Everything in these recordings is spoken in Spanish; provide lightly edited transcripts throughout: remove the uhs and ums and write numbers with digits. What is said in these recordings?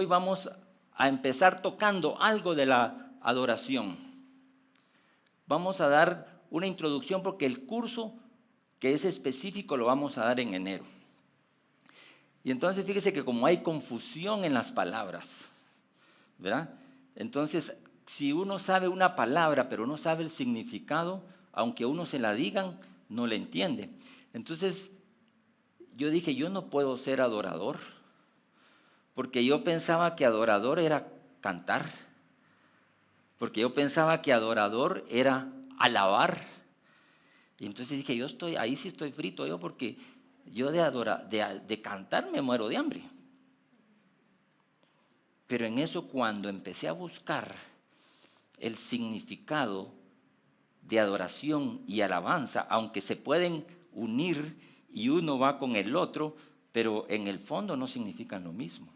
hoy vamos a empezar tocando algo de la adoración. Vamos a dar una introducción porque el curso que es específico lo vamos a dar en enero. Y entonces fíjese que como hay confusión en las palabras, ¿verdad? Entonces, si uno sabe una palabra pero no sabe el significado, aunque a uno se la digan, no le entiende. Entonces, yo dije, yo no puedo ser adorador, porque yo pensaba que adorador era cantar, porque yo pensaba que adorador era alabar. Y entonces dije, ahí sí estoy frito yo, porque yo de cantar me muero de hambre. Pero en eso, cuando empecé a buscar el significado de adoración y alabanza, aunque se pueden unir y uno va con el otro, pero en el fondo no significan lo mismo.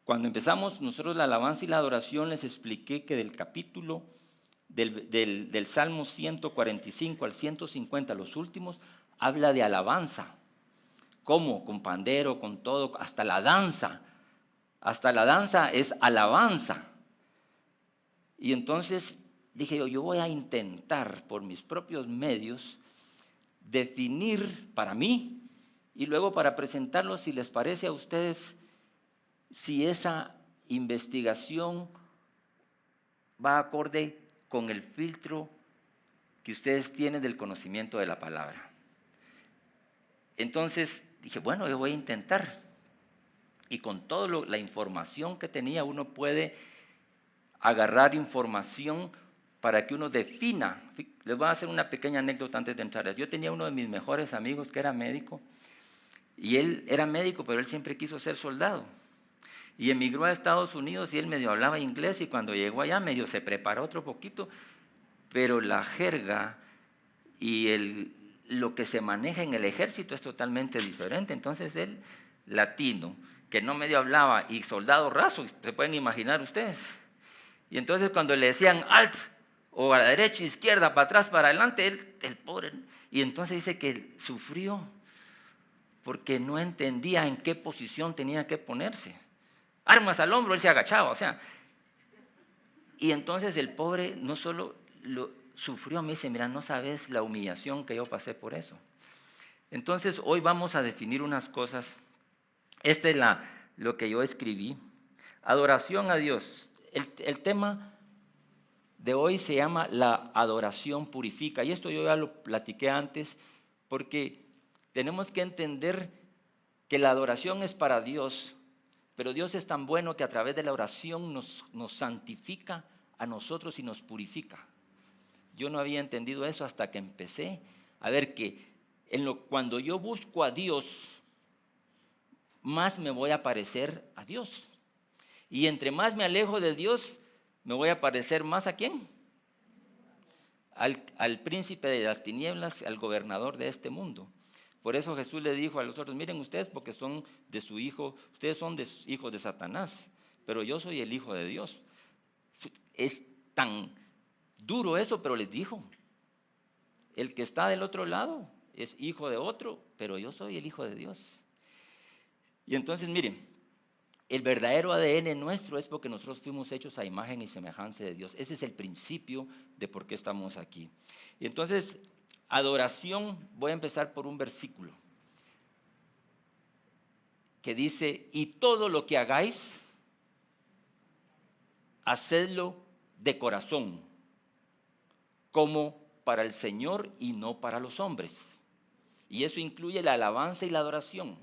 Cuando empezamos nosotros la alabanza y la adoración, les expliqué que del capítulo del Salmo 145 al 150, los últimos, habla de alabanza. ¿Cómo? Con pandero, con todo, hasta la danza. Hasta la danza es alabanza. Y entonces dije yo voy a intentar por mis propios medios definir para mí y luego para presentarlo, si les parece a ustedes, si esa investigación va acorde con el filtro que ustedes tienen del conocimiento de la palabra. Entonces dije, bueno, yo voy a intentar. Y con toda la información que tenía, uno puede agarrar información para que uno defina. Les voy a hacer una pequeña anécdota antes de entrar. Yo tenía uno de mis mejores amigos que era médico, y él era médico, pero él siempre quiso ser soldado. Y emigró a Estados Unidos y él medio hablaba inglés, y cuando llegó allá medio se preparó otro poquito, pero la jerga y lo que se maneja en el ejército es totalmente diferente. Entonces él, latino, que no medio hablaba, y soldado raso, se pueden imaginar ustedes. Y entonces cuando le decían alt, o a la derecha, izquierda, para atrás, para adelante, él, el pobre, y entonces dice que él sufrió porque no entendía en qué posición tenía que ponerse. Armas al hombro, él se agachaba, o sea. Y entonces el pobre no solo lo sufrió, me dice, mira, no sabes la humillación que yo pasé por eso. Entonces hoy vamos a definir unas cosas. Este es lo que yo escribí. Adoración a Dios. El tema de hoy se llama la adoración purifica. Y esto yo ya lo platiqué antes, porque tenemos que entender que la adoración es para Dios, pero Dios es tan bueno que a través de la oración nos santifica a nosotros y nos purifica. Yo no había entendido eso hasta que empecé a ver que cuando yo busco a Dios, más me voy a parecer a Dios. Y entre más me alejo de Dios, me voy a parecer más ¿a quién? Al príncipe de las tinieblas, al gobernador de este mundo. Por eso Jesús le dijo a los otros, miren ustedes, porque son de su hijo, ustedes son hijos de Satanás, pero yo soy el hijo de Dios. Es tan duro eso, pero les dijo, el que está del otro lado es hijo de otro, pero yo soy el hijo de Dios. Y entonces miren, el verdadero ADN nuestro es porque nosotros fuimos hechos a imagen y semejanza de Dios. Ese es el principio de por qué estamos aquí. Y entonces, adoración, voy a empezar por un versículo que dice, y todo lo que hagáis, hacedlo de corazón, como para el Señor y no para los hombres. Y eso incluye la alabanza y la adoración.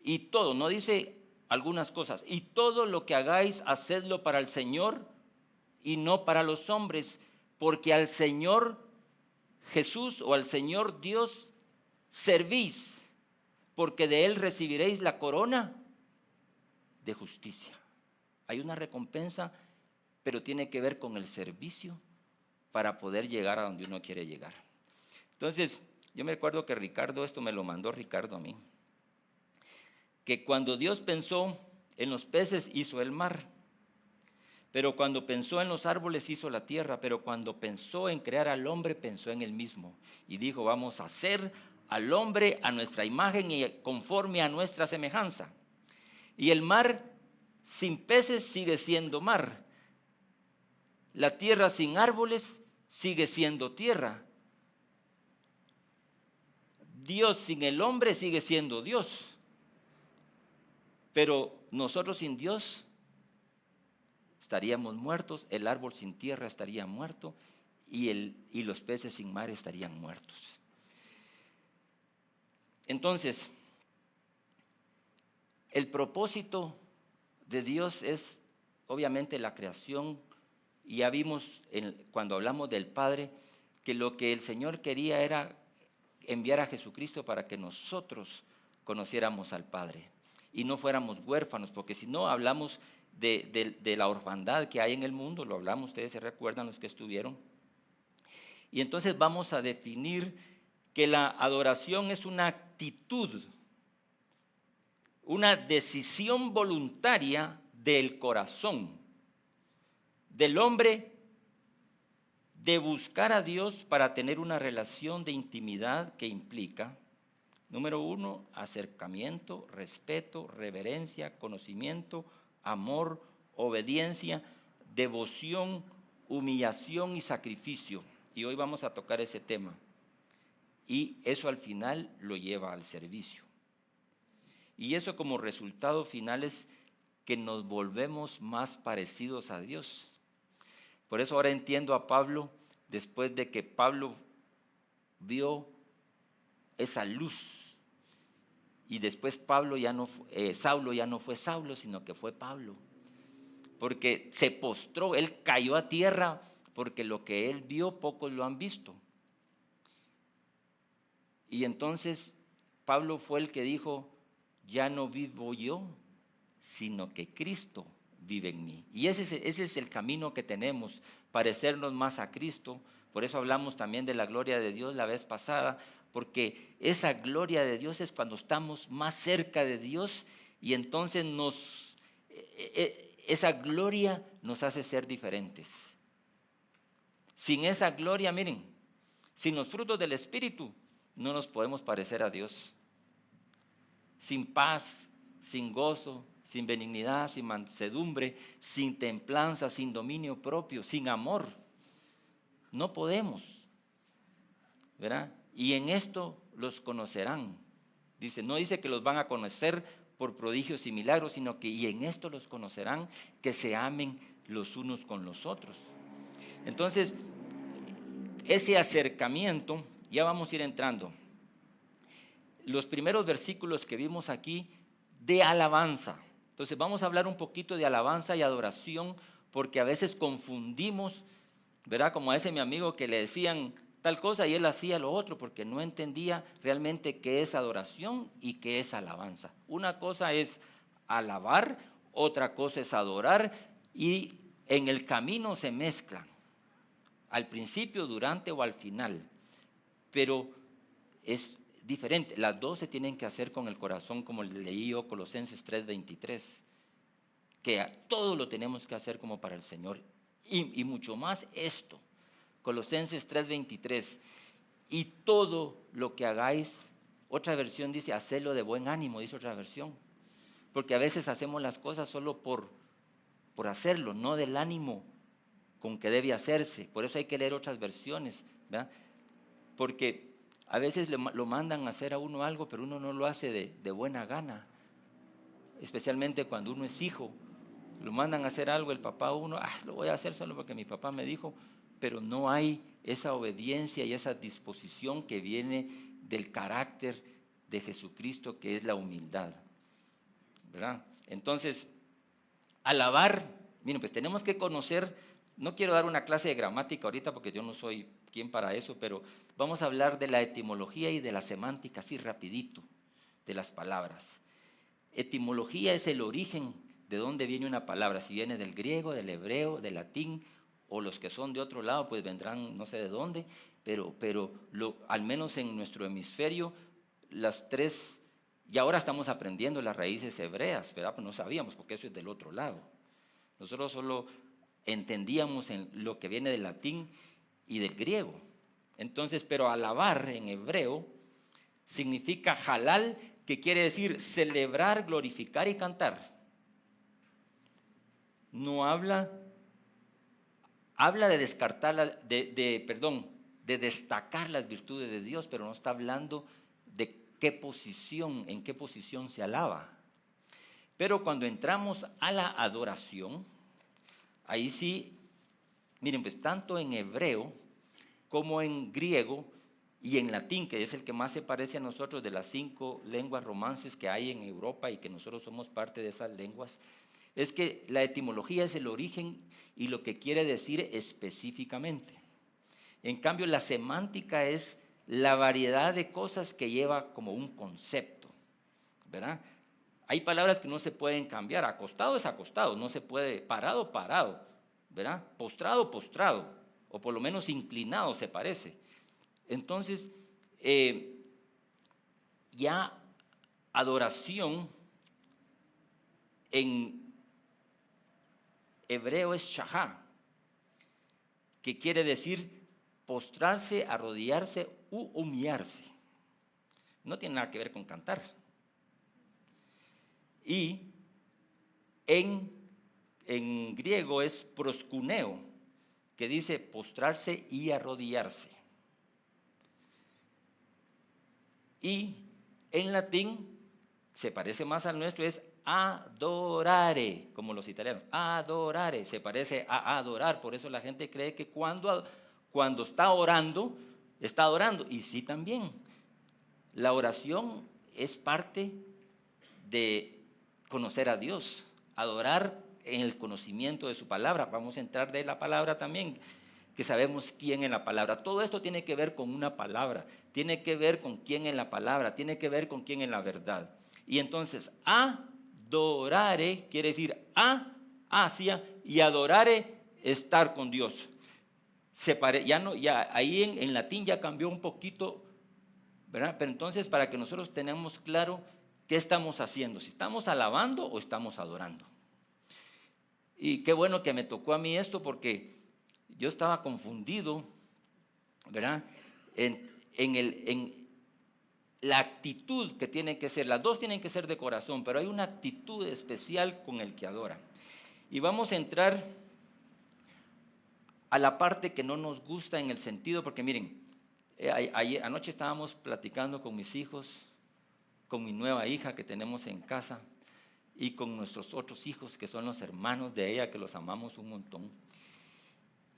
Y todo, no dice algunas cosas, y todo lo que hagáis, hacedlo para el Señor y no para los hombres, porque al Señor Jesús o al Señor Dios servís, porque de Él recibiréis la corona de justicia. Hay una recompensa, pero tiene que ver con el servicio para poder llegar a donde uno quiere llegar. Entonces, yo me acuerdo que Ricardo, esto me lo mandó Ricardo a mí, que cuando Dios pensó en los peces hizo el mar, pero cuando pensó en los árboles hizo la tierra, pero cuando pensó en crear al hombre pensó en él mismo y dijo, vamos a hacer al hombre a nuestra imagen y conforme a nuestra semejanza. Y el mar sin peces sigue siendo mar. La tierra sin árboles sigue siendo tierra. Dios sin el hombre sigue siendo Dios. Pero nosotros sin Dios estaríamos muertos, el árbol sin tierra estaría muerto y los peces sin mar estarían muertos. Entonces, el propósito de Dios es obviamente la creación, y ya vimos cuando hablamos del Padre que lo que el Señor quería era enviar a Jesucristo para que nosotros conociéramos al Padre y no fuéramos huérfanos, porque si no hablamos de la orfandad que hay en el mundo, lo hablamos, ustedes se recuerdan los que estuvieron. Y entonces vamos a definir que la adoración es una actitud, una decisión voluntaria del corazón del hombre de buscar a Dios para tener una relación de intimidad que implica, número 1, acercamiento, respeto, reverencia, conocimiento, amor, obediencia, devoción, humillación y sacrificio. Y hoy vamos a tocar ese tema. Y eso al final lo lleva al servicio. Y eso como resultado final es que nos volvemos más parecidos a Dios. Por eso ahora entiendo a Pablo, después de que Pablo vio esa luz. Y después Saulo ya no fue Saulo, sino que fue Pablo. Porque se postró, él cayó a tierra, porque lo que él vio pocos lo han visto. Y entonces Pablo fue el que dijo, ya no vivo yo, sino que Cristo vive en mí. Y ese es el camino que tenemos, parecernos más a Cristo. Por eso hablamos también de la gloria de Dios la vez pasada, porque esa gloria de Dios es cuando estamos más cerca de Dios y entonces esa gloria nos hace ser diferentes. Sin esa gloria, miren, sin los frutos del Espíritu, no nos podemos parecer a Dios. Sin paz, sin gozo, sin benignidad, sin mansedumbre, sin templanza, sin dominio propio, sin amor. No podemos, ¿verdad? Y en esto los conocerán. No dice que los van a conocer por prodigios y milagros, sino que y en esto los conocerán, que se amen los unos con los otros. Entonces, ese acercamiento, ya vamos a ir entrando. Los primeros versículos que vimos aquí de alabanza. Entonces vamos a hablar un poquito de alabanza y adoración, porque a veces confundimos, ¿verdad? Como a ese mi amigo que le decían tal cosa y él hacía lo otro, porque no entendía realmente qué es adoración y qué es alabanza. Una cosa es alabar, otra cosa es adorar, y en el camino se mezclan, al principio, durante o al final, pero es diferente. Las dos se tienen que hacer con el corazón, como leí yo Colosenses 3:23, que todo lo tenemos que hacer como para el Señor, y mucho más esto, Colosenses 3:23, y todo lo que hagáis, otra versión dice, hacedlo de buen ánimo, dice otra versión, porque a veces hacemos las cosas solo por hacerlo, no del ánimo con que debe hacerse. Por eso hay que leer otras versiones, ¿verdad? Porque a veces lo mandan a hacer a uno algo, pero uno no lo hace de buena gana. Especialmente cuando uno es hijo. Lo mandan a hacer algo el papá a uno, lo voy a hacer solo porque mi papá me dijo, pero no hay esa obediencia y esa disposición que viene del carácter de Jesucristo, que es la humildad, ¿verdad? Entonces, alabar, miren, pues tenemos que conocer, no quiero dar una clase de gramática ahorita porque yo no soy quien para eso, pero vamos a hablar de la etimología y de la semántica así rapidito, de las palabras. Etimología es el origen de dónde viene una palabra, si viene del griego, del hebreo, del latín, o los que son de otro lado pues vendrán no sé de dónde, pero al menos en nuestro hemisferio, las tres, y ahora estamos aprendiendo las raíces hebreas, ¿verdad? Pues no sabíamos porque eso es del otro lado. Nosotros solo entendíamos en lo que viene del latín y del griego. Entonces, pero alabar en hebreo significa halal, que quiere decir celebrar, glorificar y cantar, no habla de descartar, de destacar las virtudes de Dios, pero no está hablando de en qué posición se alaba. Pero cuando entramos a la adoración, ahí sí, miren, pues tanto en hebreo como en griego y en latín, que es el que más se parece a nosotros de las 5 lenguas romances que hay en Europa y que nosotros somos parte de esas lenguas, es que la etimología es el origen y lo que quiere decir específicamente. En cambio, la semántica es la variedad de cosas que lleva como un concepto, ¿verdad? Hay palabras que no se pueden cambiar. Acostado es acostado, no se puede. Parado, parado, ¿verdad? Postrado, postrado, o por lo menos inclinado se parece. Entonces, ya adoración en hebreo es shahá, que quiere decir postrarse, arrodillarse u humillarse. No tiene nada que ver con cantar. Y en griego es proskuneo, que dice postrarse y arrodillarse. Y en latín, se parece más al nuestro, es adorare, como los italianos. Adorare, se parece a adorar. Por eso la gente cree que cuando está orando, está adorando. Y sí, también. La oración es parte de conocer a Dios, adorar en el conocimiento de su palabra. Vamos a entrar de la palabra también, que sabemos quién en la palabra. Todo esto tiene que ver con una palabra, tiene que ver con quién en la palabra, tiene que ver con quién en la verdad. Y entonces, adorare quiere decir hacia, y adorare, estar con Dios. Ahí en latín ya cambió un poquito, ¿verdad? Pero entonces, para que nosotros tengamos claro qué estamos haciendo, si estamos alabando o estamos adorando. Y qué bueno que me tocó a mí esto, porque yo estaba confundido, ¿verdad? En la actitud que tiene que ser. Las dos tienen que ser de corazón, pero hay una actitud especial con el que adora. Y vamos a entrar a la parte que no nos gusta, en el sentido, porque miren, anoche estábamos platicando con mis hijos, con mi nueva hija que tenemos en casa y con nuestros otros hijos que son los hermanos de ella, que los amamos un montón.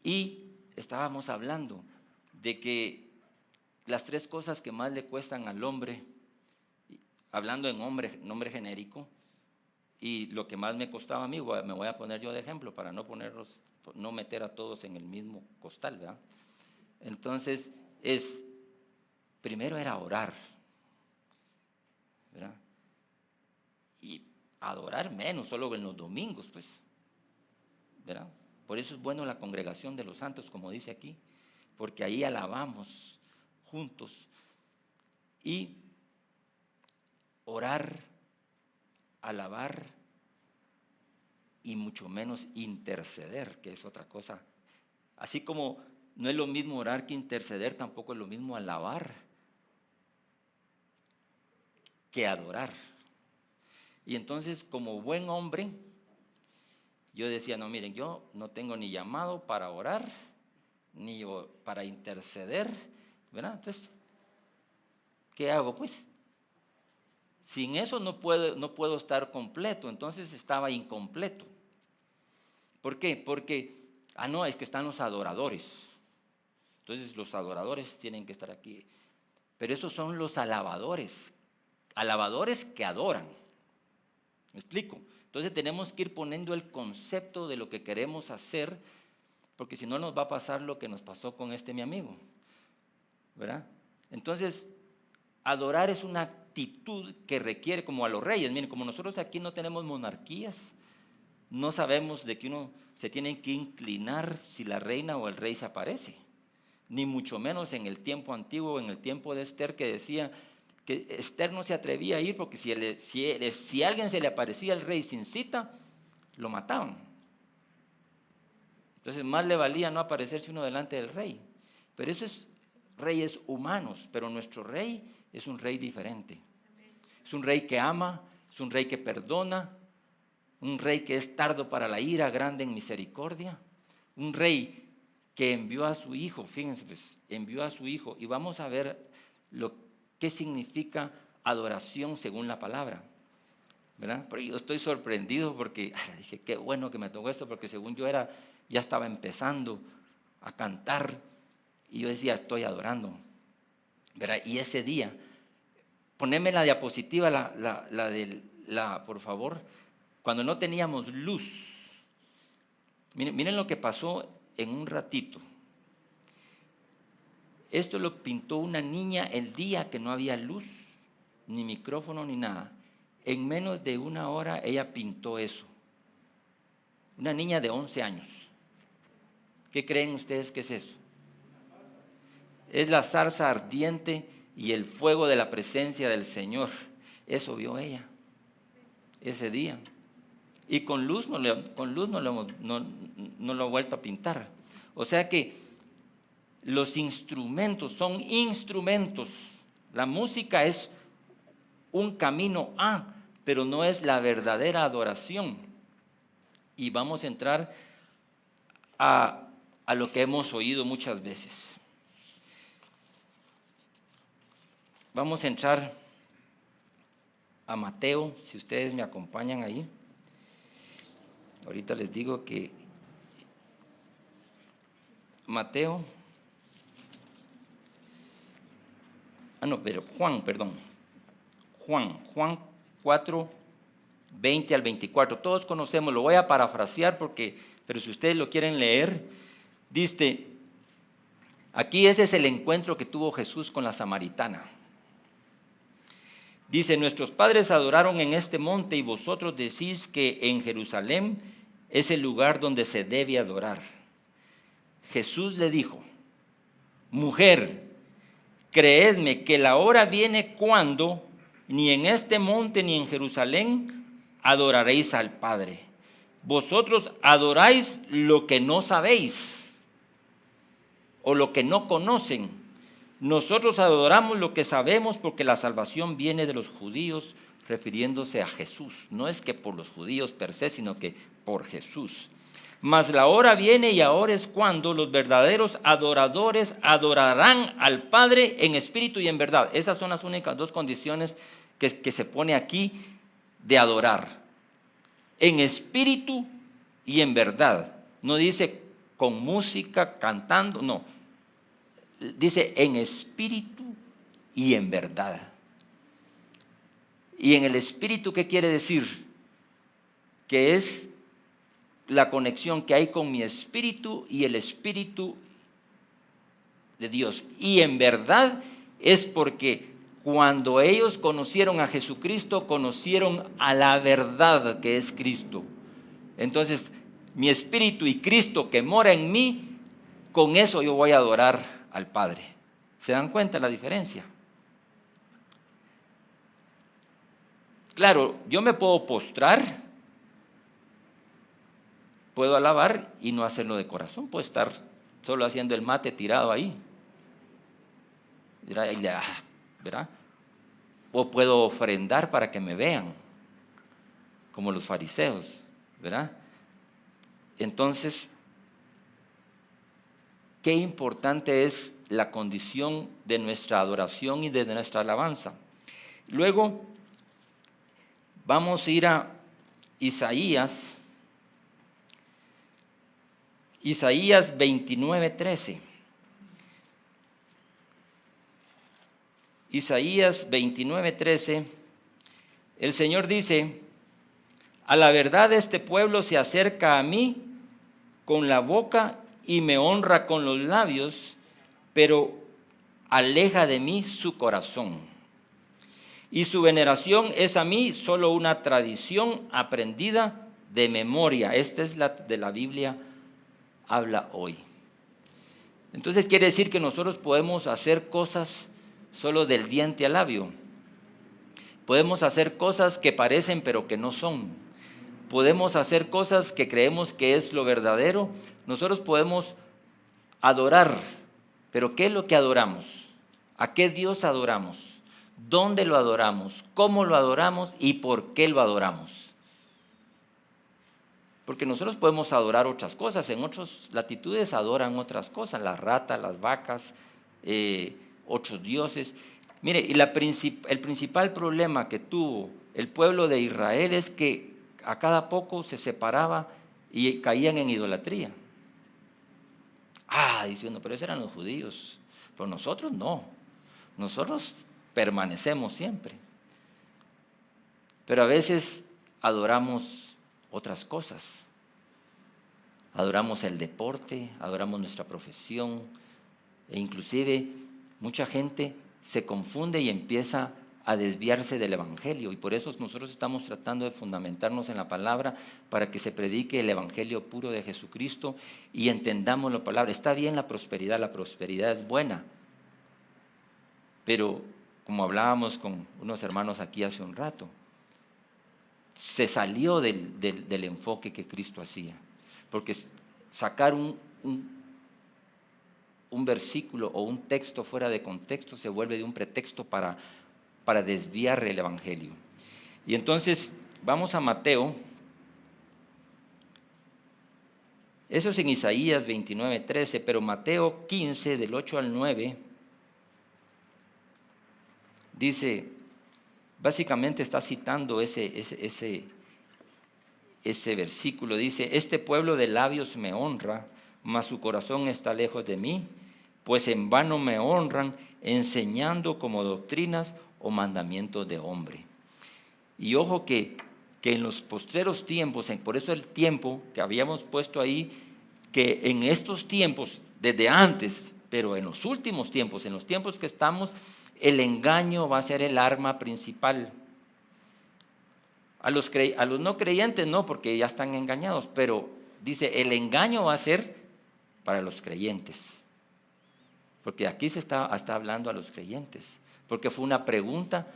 Y estábamos hablando de que las 3 cosas que más le cuestan al hombre, hablando en nombre genérico, y lo que más me costaba a mí, me voy a poner yo de ejemplo para no meter a todos en el mismo costal, ¿verdad? Entonces, primero era orar, ¿verdad? Y adorar menos, solo en los domingos, pues, ¿verdad? Por eso es bueno la congregación de los santos, como dice aquí, porque ahí alabamos juntos. Y orar, alabar y mucho menos interceder, que es otra cosa. Así como no es lo mismo orar que interceder, tampoco es lo mismo alabar que adorar. Y entonces, como buen hombre, yo decía, no, miren, yo no tengo ni llamado para orar, ni para interceder, ¿verdad? Entonces, ¿qué hago? Pues, sin eso no puedo estar completo. Entonces estaba incompleto. ¿Por qué? Porque, no, es que están los adoradores. Entonces los adoradores tienen que estar aquí. Pero esos son los alabadores que adoran. ¿Me explico? Entonces tenemos que ir poniendo el concepto de lo que queremos hacer, porque si no nos va a pasar lo que nos pasó con mi amigo, ¿verdad? Entonces, adorar es una actitud que requiere, como a los reyes. Miren, como nosotros aquí no tenemos monarquías, no sabemos de que uno se tiene que inclinar si la reina o el rey se aparece, ni mucho menos en el tiempo antiguo, en el tiempo de Esther, que decía que Esther no se atrevía a ir porque si a alguien se le aparecía el rey sin cita, lo mataban. Entonces más le valía no aparecerse uno delante del rey. Pero eso es reyes humanos, pero nuestro rey es un rey diferente. Es un rey que ama, es un rey que perdona, un rey que es tardo para la ira, grande en misericordia, un rey que envió a su hijo, fíjense, pues, envió a su hijo, y vamos a ver qué significa adoración según la palabra, ¿verdad? Pero yo estoy sorprendido porque dije, qué bueno que me tocó esto, porque según yo ya estaba empezando a cantar, y yo decía, estoy adorando, ¿verdad? Y ese día, poneme la diapositiva, por favor, cuando no teníamos luz. Miren lo que pasó en un ratito. Esto lo pintó una niña el día que no había luz, ni micrófono, ni nada. En menos de una hora ella pintó eso. Una niña de 11 años. ¿Qué creen ustedes que es eso? Es la zarza ardiente y el fuego de la presencia del Señor. Eso vio ella ese día. Y con luz no lo he vuelto a pintar. O sea que los instrumentos son instrumentos. La música es un camino pero no es la verdadera adoración. Y vamos a entrar a lo que hemos oído muchas veces. Vamos a entrar a Mateo, si ustedes me acompañan ahí. Ahorita les digo que Mateo, Juan 4, 20 al 24. Todos conocemos, lo voy a parafrasear pero si ustedes lo quieren leer, dice, aquí ese es el encuentro que tuvo Jesús con la samaritana. Dice, nuestros padres adoraron en este monte y vosotros decís que en Jerusalén es el lugar donde se debe adorar. Jesús le dijo, mujer, creedme que la hora viene cuando ni en este monte ni en Jerusalén adoraréis al Padre. Vosotros adoráis lo que no sabéis o lo que no conocen. Nosotros adoramos lo que sabemos porque la salvación viene de los judíos, refiriéndose a Jesús. No es que por los judíos per se, sino que por Jesús. Mas la hora viene y ahora es cuando los verdaderos adoradores adorarán al Padre en espíritu y en verdad. Esas son las únicas dos condiciones que se pone aquí de adorar. En espíritu y en verdad. No dice con música, cantando, no. Dice en espíritu y en verdad. Y en el espíritu, ¿qué quiere decir? Que es la conexión que hay con mi espíritu y el espíritu de Dios. Y en verdad es porque cuando ellos conocieron a Jesucristo, conocieron a la verdad que es Cristo. Entonces, mi espíritu y Cristo que mora en mí, con eso yo voy a adorar al Padre. ¿Se dan cuenta la diferencia? Claro, yo me puedo postrar, puedo alabar y no hacerlo de corazón, puedo estar solo haciendo el mate tirado ahí, ¿verdad? O puedo ofrendar para que me vean, como los fariseos, ¿verdad? Entonces, qué importante es la condición de nuestra adoración y de nuestra alabanza. Luego vamos a ir a Isaías 29:13. Isaías 29:13, el Señor dice, a la verdad este pueblo se acerca a mí con la boca y me honra con los labios, pero aleja de mí su corazón. Y su veneración es a mí solo una tradición aprendida de memoria. Esta es la de la Biblia habla hoy. Entonces quiere decir que nosotros podemos hacer cosas solo del diente al labio. Podemos hacer cosas que parecen pero que no son. Podemos hacer cosas que creemos que es lo verdadero. Nosotros podemos adorar, pero ¿qué es lo que adoramos? ¿A qué Dios adoramos? dónde lo adoramos, cómo lo adoramos y por qué lo adoramos. Porque nosotros podemos adorar otras cosas, en otras latitudes adoran otras cosas, las ratas, las vacas, otros dioses. Mire, y el principal problema que tuvo el pueblo de Israel es que a cada poco se separaba y caían en idolatría. Diciendo, pero esos eran los judíos, pero nosotros no, nosotros permanecemos siempre. Pero a veces adoramos otras cosas, adoramos el deporte, adoramos nuestra profesión, e inclusive mucha gente se confunde y empieza a desviarse del evangelio, y por eso nosotros estamos tratando de fundamentarnos en la palabra para que se predique el evangelio puro de Jesucristo y entendamos la palabra. Está bien la prosperidad es buena, pero como hablábamos con unos hermanos aquí hace un rato, se salió del enfoque que Cristo hacía, porque sacar un versículo o un texto fuera de contexto se vuelve de un pretexto para desviar el evangelio. Y entonces vamos a Mateo, eso es en Isaías 29:13, pero Mateo 15 del 8 al 9 dice, básicamente está citando ese versículo, dice, este pueblo de labios me honra, mas su corazón está lejos de mí, pues en vano me honran, enseñando como doctrinas o mandamientos de hombre. Y ojo que en los postreros tiempos, por eso el tiempo que habíamos puesto ahí, que en estos tiempos, desde antes, pero en los últimos tiempos, en los tiempos que estamos, el engaño va a ser el arma principal. A los no creyentes no, porque ya están engañados, pero dice, el engaño va a ser para los creyentes. Porque aquí se está hablando a los creyentes, porque fue una pregunta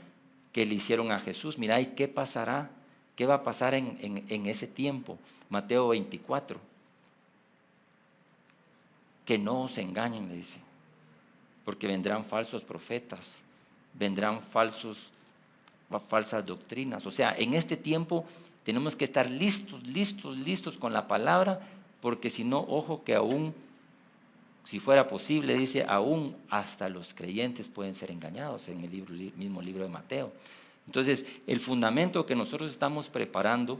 que le hicieron a Jesús. Mira, ¿y qué pasará? ¿Qué va a pasar en ese tiempo? Mateo 24. Que no os engañen, le dice, porque vendrán falsos profetas, vendrán falsas doctrinas. O sea, en este tiempo tenemos que estar listos con la palabra, porque si no, ojo que aún, si fuera posible, dice, aún hasta los creyentes pueden ser engañados en el mismo libro de Mateo. Entonces, el fundamento que nosotros estamos preparando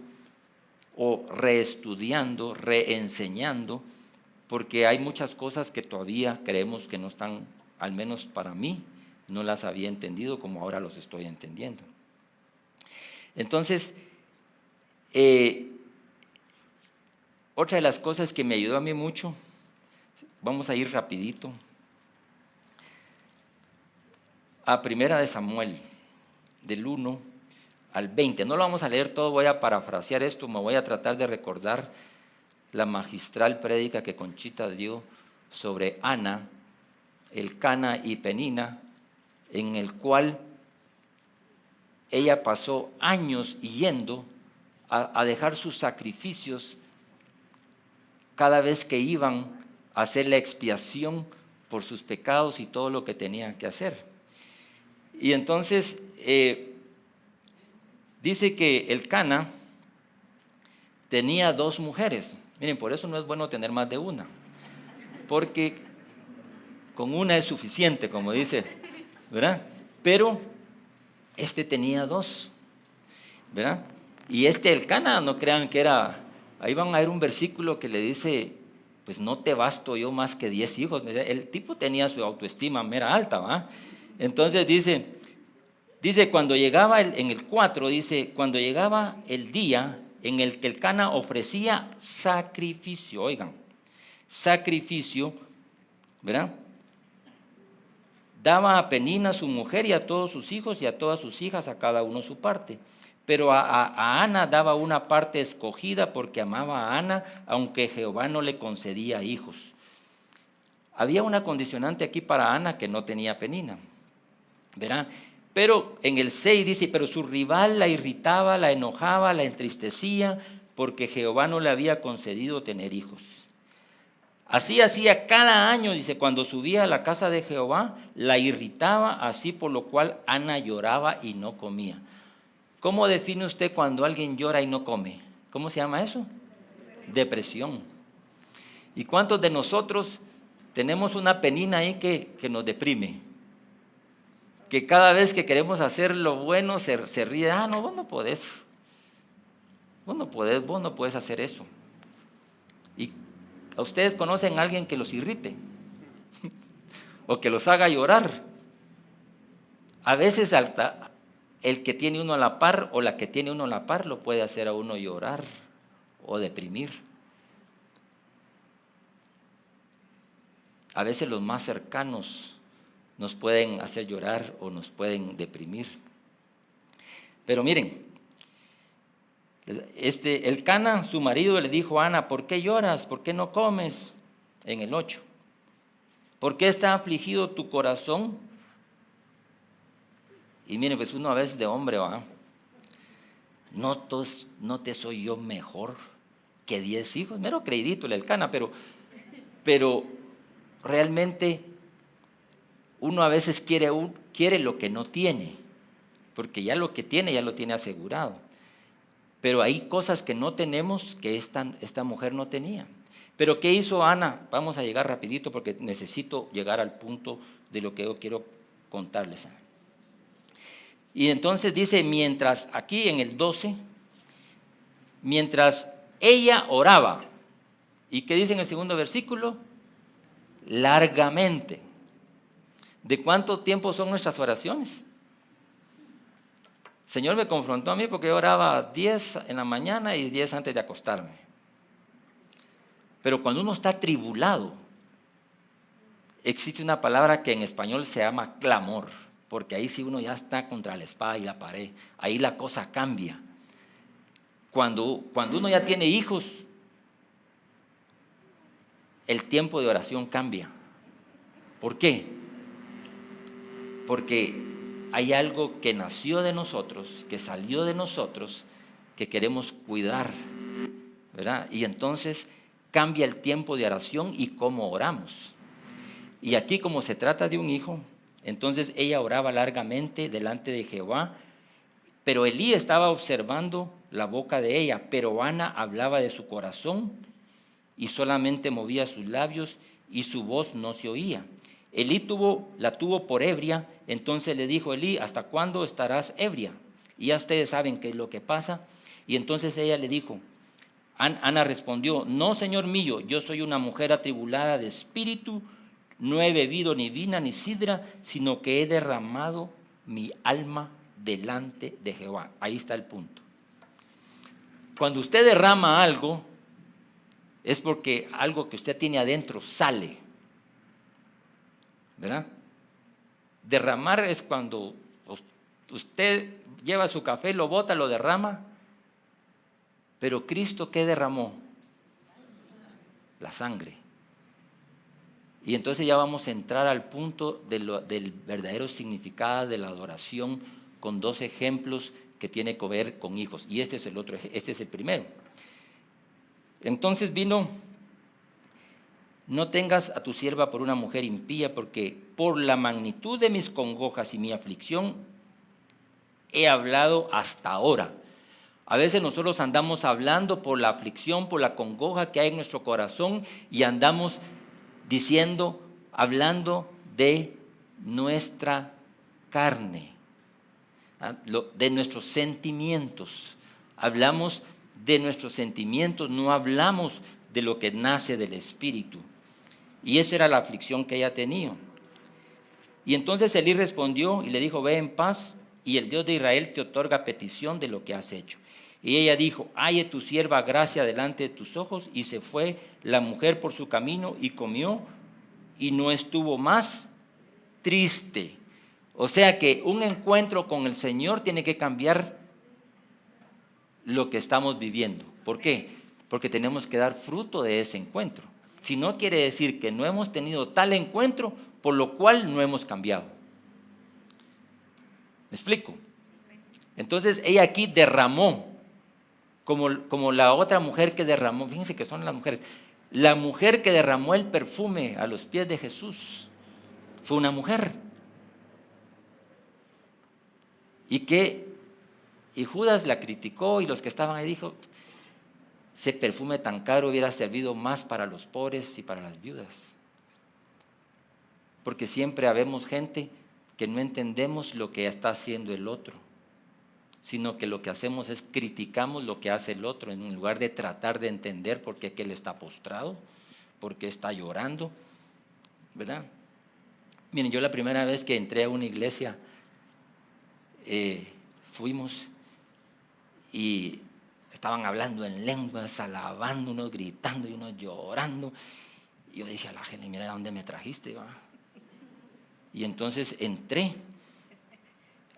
o reestudiando, reenseñando, porque hay muchas cosas que todavía creemos que no están, al menos para mí, no las había entendido como ahora los estoy entendiendo. Entonces, otra de las cosas que me ayudó a mí mucho, vamos a ir rapidito a Primera de Samuel, del 1 al 20. No lo vamos a leer todo, voy a parafrasear esto, me voy a tratar de recordar la magistral prédica que Conchita dio sobre Ana, Elcana y Penina, en el cual ella pasó años yendo a dejar sus sacrificios cada vez que iban a hacer la expiación por sus pecados y todo lo que tenían que hacer. Y entonces dice que Elcana tenía 2 mujeres. Miren, por eso no es bueno tener más de una, porque con una es suficiente, como dice, ¿verdad? Pero tenía 2, ¿verdad? Y Elcana, no crean que era, ahí van a ver un versículo que le dice, pues no te basto yo más que 10 hijos. El tipo tenía su autoestima mera alta, ¿verdad? Entonces dice cuando llegaba, en el 4 dice, cuando llegaba el día en el que Elcana ofrecía sacrificio, oigan, sacrificio, ¿verdad? Daba a Penina su mujer y a todos sus hijos y a todas sus hijas, a cada uno su parte. Pero a Ana daba una parte escogida porque amaba a Ana, aunque Jehová no le concedía hijos. Había una condicionante aquí para Ana que no tenía Penina, ¿verdad? Pero en el 6 dice, pero su rival la irritaba, la enojaba, la entristecía, porque Jehová no le había concedido tener hijos. Así hacía cada año, dice, cuando subía a la casa de Jehová, la irritaba, así por lo cual Ana lloraba y no comía. ¿Cómo define usted cuando alguien llora y no come? ¿Cómo se llama eso? Depresión. ¿Y cuántos de nosotros tenemos una penina ahí que nos deprime? Que cada vez que queremos hacer lo bueno se ríe. No, vos no podés. Vos no podés hacer eso. ¿Y a ustedes conocen a alguien que los irrite? O que los haga llorar. A veces el que tiene uno a la par o la que tiene uno a la par lo puede hacer a uno llorar o deprimir. A veces los más cercanos nos pueden hacer llorar o nos pueden deprimir. Pero miren, Elcana, su marido, le dijo a Ana, ¿por qué lloras? ¿Por qué no comes? En el 8. ¿Por qué está afligido tu corazón? Y miren, pues uno a veces de hombre va. No te soy yo mejor que 10 hijos. Mero creidito el Elcana, pero realmente uno a veces quiere lo que no tiene, porque ya lo que tiene ya lo tiene asegurado. Pero hay cosas que no tenemos que esta mujer no tenía. Pero ¿qué hizo Ana? Vamos a llegar rapidito porque necesito llegar al punto de lo que yo quiero contarles. Y entonces dice, mientras, aquí en el 12, mientras ella oraba, ¿y qué dice en el segundo versículo? Largamente. ¿De cuánto tiempo son nuestras oraciones? El Señor me confrontó a mí porque yo oraba 10 en la mañana y 10 antes de acostarme. Pero cuando uno está atribulado, existe una palabra que en español se llama clamor, porque ahí sí uno ya está contra la espada y la pared, ahí la cosa cambia. Cuando uno ya tiene hijos, el tiempo de oración cambia. ¿Por qué? Porque hay algo que nació de nosotros, que salió de nosotros, que queremos cuidar, ¿verdad? Y entonces cambia el tiempo de oración y cómo oramos. Y aquí, como se trata de un hijo, entonces ella oraba largamente delante de Jehová, pero Elí estaba observando la boca de ella, pero Ana hablaba de su corazón y solamente movía sus labios y su voz no se oía. Elí la tuvo por ebria, entonces le dijo Elí, ¿hasta cuándo estarás ebria? Y ya ustedes saben qué es lo que pasa. Y entonces ella le dijo, Ana respondió, no, Señor mío, yo soy una mujer atribulada de espíritu, no he bebido ni vino ni sidra, sino que he derramado mi alma delante de Jehová. Ahí está el punto. Cuando usted derrama algo, es porque algo que usted tiene adentro sale, ¿verdad? Derramar es cuando usted lleva su café, lo bota, lo derrama, pero Cristo, ¿qué derramó? La sangre. Y entonces ya vamos a entrar al punto del verdadero significado de la adoración con 2 ejemplos que tiene que ver con hijos. Y este es el primero. Entonces vino, no tengas a tu sierva por una mujer impía, porque por la magnitud de mis congojas y mi aflicción he hablado hasta ahora. A veces nosotros andamos hablando por la aflicción, por la congoja que hay en nuestro corazón y andamos diciendo, hablando de nuestra carne, de nuestros sentimientos. Hablamos de nuestros sentimientos, no hablamos de lo que nace del Espíritu. Y esa era la aflicción que ella tenía. Y entonces Elí respondió y le dijo, ve en paz, y el Dios de Israel te otorga petición de lo que has hecho. Y ella dijo, halle tu sierva gracia delante de tus ojos. Y se fue la mujer por su camino y comió y no estuvo más triste. O sea que un encuentro con el Señor tiene que cambiar lo que estamos viviendo. ¿Por qué? Porque tenemos que dar fruto de ese encuentro. Si no, quiere decir que no hemos tenido tal encuentro, por lo cual no hemos cambiado. ¿Me explico? Entonces ella aquí derramó, como la otra mujer que derramó. Fíjense que son las mujeres. La mujer que derramó el perfume a los pies de Jesús fue una mujer. Y Judas la criticó, y los que estaban ahí dijo, ese perfume tan caro hubiera servido más para los pobres y para las viudas. Porque siempre habemos gente que no entendemos lo que está haciendo el otro, sino que lo que hacemos es criticamos lo que hace el otro, en lugar de tratar de entender por qué él está postrado, por qué está llorando, ¿verdad? Miren, yo la primera vez que entré a una iglesia, fuimos y estaban hablando en lenguas, alabando, unos gritando y unos llorando. Y yo dije a la gente, mira, ¿de dónde me trajiste? ¿Va? Y entonces entré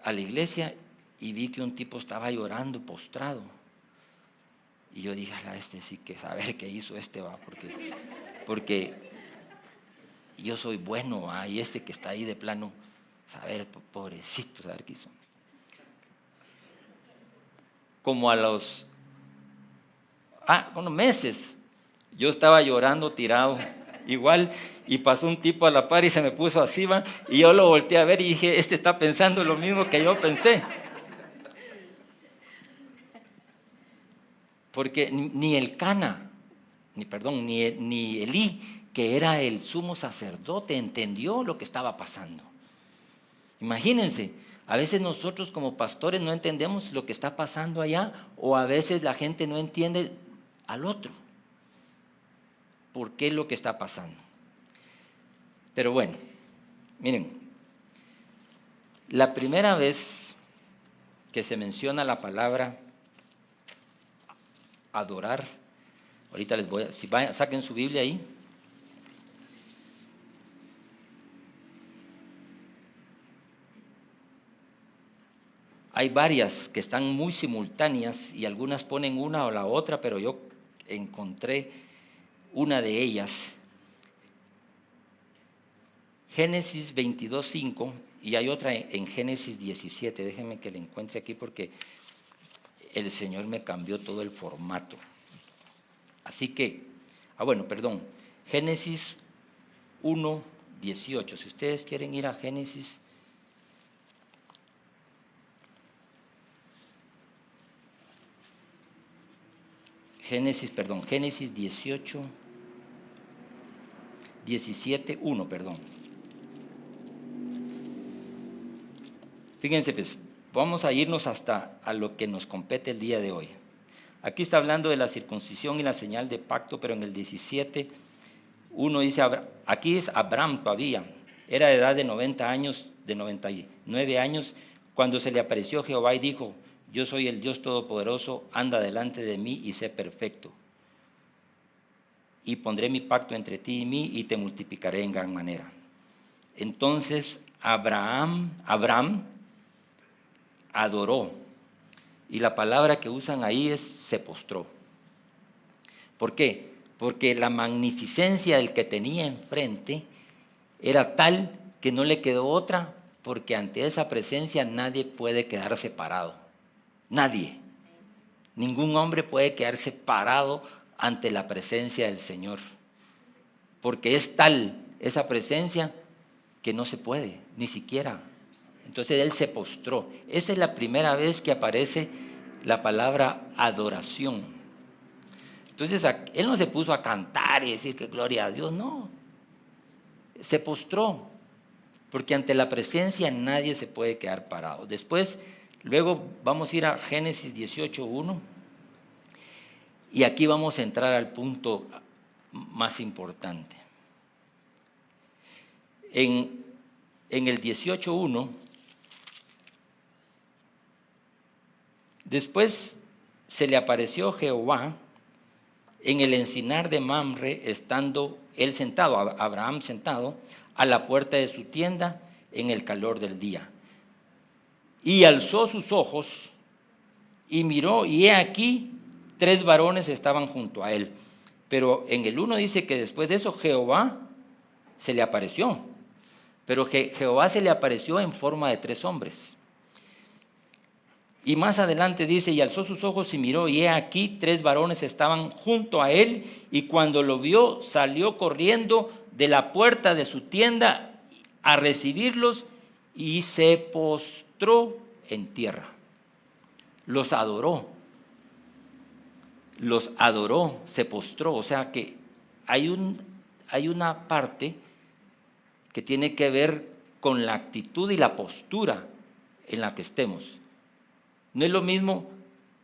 a la iglesia y vi que un tipo estaba llorando, postrado. Y yo dije, este sí que saber qué hizo va, porque yo soy bueno, ¿va? Y este que está ahí de plano, saber, pobrecito, saber qué hizo. Como a los meses, yo estaba llorando, tirado, igual, y pasó un tipo a la par y se me puso así, ¿va? Y yo lo volteé a ver y dije, este está pensando lo mismo que yo pensé. Porque ni Elcana, ni Elí, que era el sumo sacerdote, entendió lo que estaba pasando. Imagínense, a veces nosotros como pastores no entendemos lo que está pasando allá, o a veces la gente no entiende al otro por qué es lo que está pasando. Pero bueno, miren, la primera vez que se menciona la palabra adorar, ahorita les voy a, saquen su Biblia ahí. Hay varias que están muy simultáneas y algunas ponen una o la otra, pero yo encontré una de ellas. Génesis 22:5 y hay otra en Génesis 17. Déjenme que la encuentre aquí porque el Señor me cambió todo el formato. Así que, Génesis 1:18. Si ustedes quieren ir a Génesis Génesis 17:1, perdón. Fíjense, pues, vamos a irnos hasta a lo que nos compete el día de hoy. Aquí está hablando de la circuncisión y la señal de pacto, pero en el 17:1 dice, aquí es Abraham todavía, era de edad de 99 años, cuando se le apareció Jehová y dijo, yo soy el Dios Todopoderoso, anda delante de mí y sé perfecto. Y pondré mi pacto entre ti y mí y te multiplicaré en gran manera. Entonces Abraham adoró. Y la palabra que usan ahí es se postró. ¿Por qué? Porque la magnificencia del que tenía enfrente era tal que no le quedó otra, porque ante esa presencia nadie puede quedarse parado. Nadie, ningún hombre puede quedarse parado ante la presencia del Señor, porque es tal esa presencia que no se puede, ni siquiera. Entonces él se postró. Esa es la primera vez que aparece la palabra adoración. Entonces él no se puso a cantar y decir que gloria a Dios, no. Se postró, porque ante la presencia nadie se puede quedar parado. Luego vamos a ir a Génesis 18:1 y aquí vamos a entrar al punto más importante. En el 18:1, después se le apareció Jehová en el encinar de Mamre, estando él sentado, Abraham sentado, a la puerta de su tienda en el calor del día. Y alzó sus ojos y miró, y he aquí 3 varones estaban junto a él. Pero en el 1 dice que después de eso Jehová se le apareció. Pero Jehová se le apareció en forma de 3 hombres. Y más adelante dice, y alzó sus ojos y miró, y he aquí 3 varones estaban junto a él, y cuando lo vio, salió corriendo de la puerta de su tienda a recibirlos, y se postró en tierra. Los adoró, se postró. O sea que hay una parte que tiene que ver con la actitud y la postura en la que estemos. No es lo mismo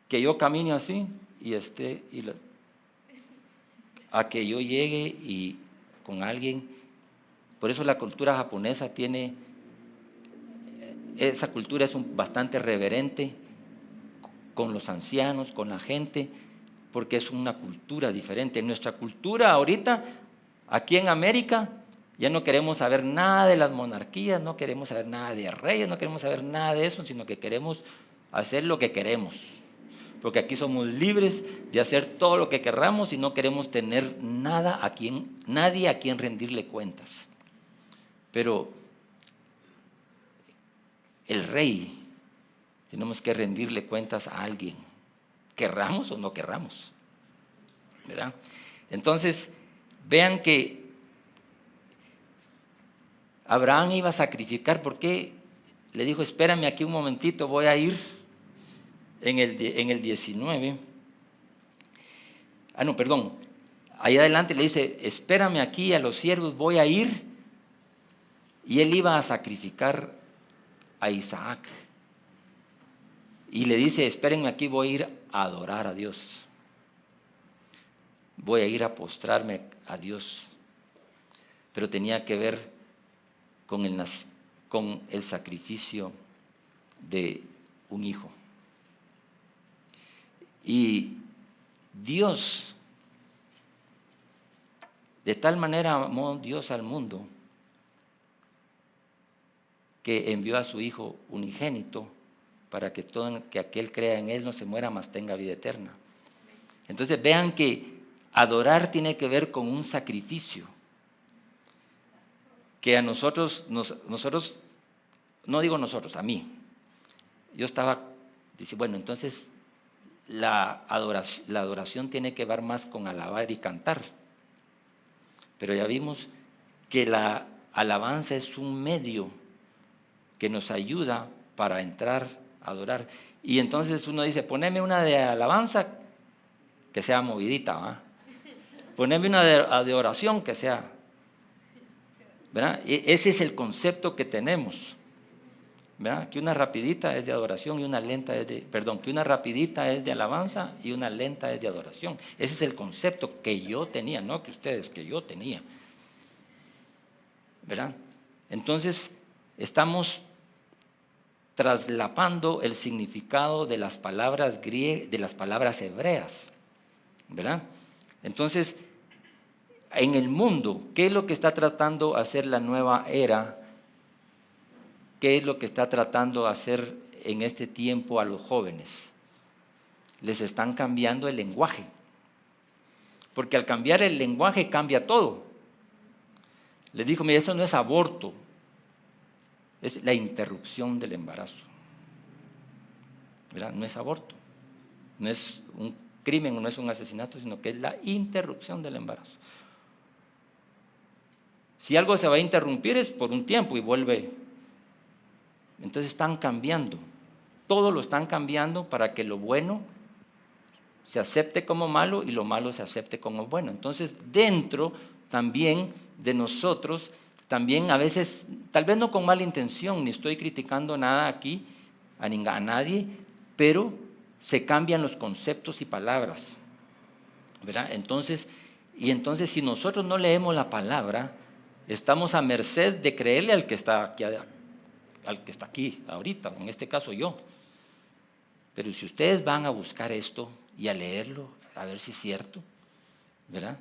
que yo camine así a que yo llegue y con alguien. Por eso la cultura japonesa esa cultura es bastante reverente con los ancianos, con la gente, porque es una cultura diferente. En nuestra cultura ahorita, aquí en América, ya no queremos saber nada de las monarquías, no queremos saber nada de reyes, no queremos saber nada de eso, sino que queremos hacer lo que queremos, porque aquí somos libres de hacer todo lo que querramos y no queremos tener nadie a quien rendirle cuentas. Pero el rey, tenemos que rendirle cuentas a alguien, querramos o no querramos, ¿verdad? Entonces, vean que Abraham iba a sacrificar. ¿Por qué? Le dijo, espérame aquí un momentito, voy a ir en el 19. Ahí adelante le dice, espérame aquí a los siervos, voy a ir. Y él iba a sacrificar a Isaac. Y le dice, espérenme aquí, voy a ir a adorar a Dios. Voy a ir a postrarme a Dios. Pero tenía que ver con el sacrificio de un hijo. Y Dios, de tal manera amó Dios al mundo, que envió a su Hijo unigénito para que aquel crea en Él no se muera, mas tenga vida eterna. Entonces vean que adorar tiene que ver con un sacrificio. Que a nosotros, no digo nosotros, a mí. Yo dice, bueno, entonces la adoración tiene que ver más con alabar y cantar. Pero ya vimos que la alabanza es un medio que nos ayuda para entrar a adorar. Y entonces uno dice, poneme una de alabanza que sea movidita, ¿verdad? Poneme una de oración que sea, ¿verdad? Ese es el concepto que tenemos, ¿verdad? Que una rapidita es de adoración y una lenta que una rapidita es de alabanza y una lenta es de adoración. Ese es el concepto que yo tenía, no que ustedes, que yo tenía, ¿verdad? Entonces estamos traslapando el significado de las palabras de las palabras hebreas, ¿verdad? Entonces, en el mundo, ¿qué es lo que está tratando de hacer la nueva era? ¿Qué es lo que está tratando de hacer en este tiempo a los jóvenes? Les están cambiando el lenguaje, porque al cambiar el lenguaje cambia todo. Les dijo, mira, eso no es aborto, es la interrupción del embarazo, ¿verdad? No es aborto, no es un crimen, no es un asesinato, sino que es la interrupción del embarazo. Si algo se va a interrumpir es por un tiempo y vuelve. Entonces están cambiando, todo lo están cambiando para que lo bueno se acepte como malo y lo malo se acepte como bueno. Entonces dentro también de nosotros, también a veces, tal vez no con mala intención, ni estoy criticando nada aquí a nadie, pero se cambian los conceptos y palabras, ¿verdad? Entonces si nosotros no leemos la palabra, estamos a merced de creerle al que está aquí ahorita, en este caso yo. Pero si ustedes van a buscar esto y a leerlo, a ver si es cierto, ¿verdad?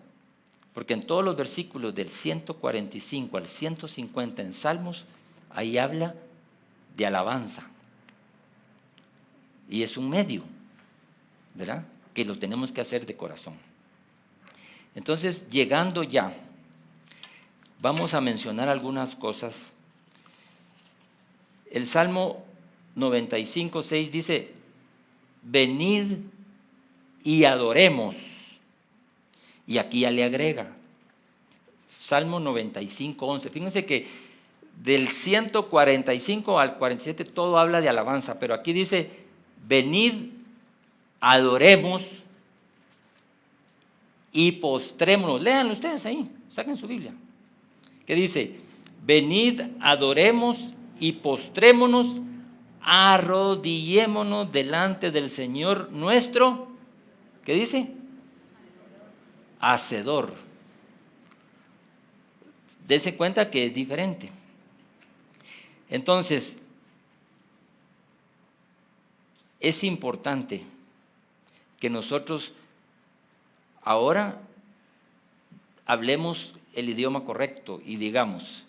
Porque en todos los versículos del 145 al 150 en Salmos, ahí habla de alabanza. Y es un medio, ¿verdad? Que lo tenemos que hacer de corazón. Entonces, llegando ya, vamos a mencionar algunas cosas. El Salmo 95:6 dice, venid y adoremos. Y aquí ya le agrega, Salmo 95:11. Fíjense que del 145 al 47 todo habla de alabanza, pero aquí dice, venid, adoremos y postrémonos. Léanlo ustedes ahí, saquen su Biblia. ¿Qué dice? Venid, adoremos y postrémonos, arrodillémonos delante del Señor nuestro, ¿qué dice? Hacedor. Dese cuenta que es diferente. Entonces, es importante que nosotros ahora hablemos el idioma correcto y digamos,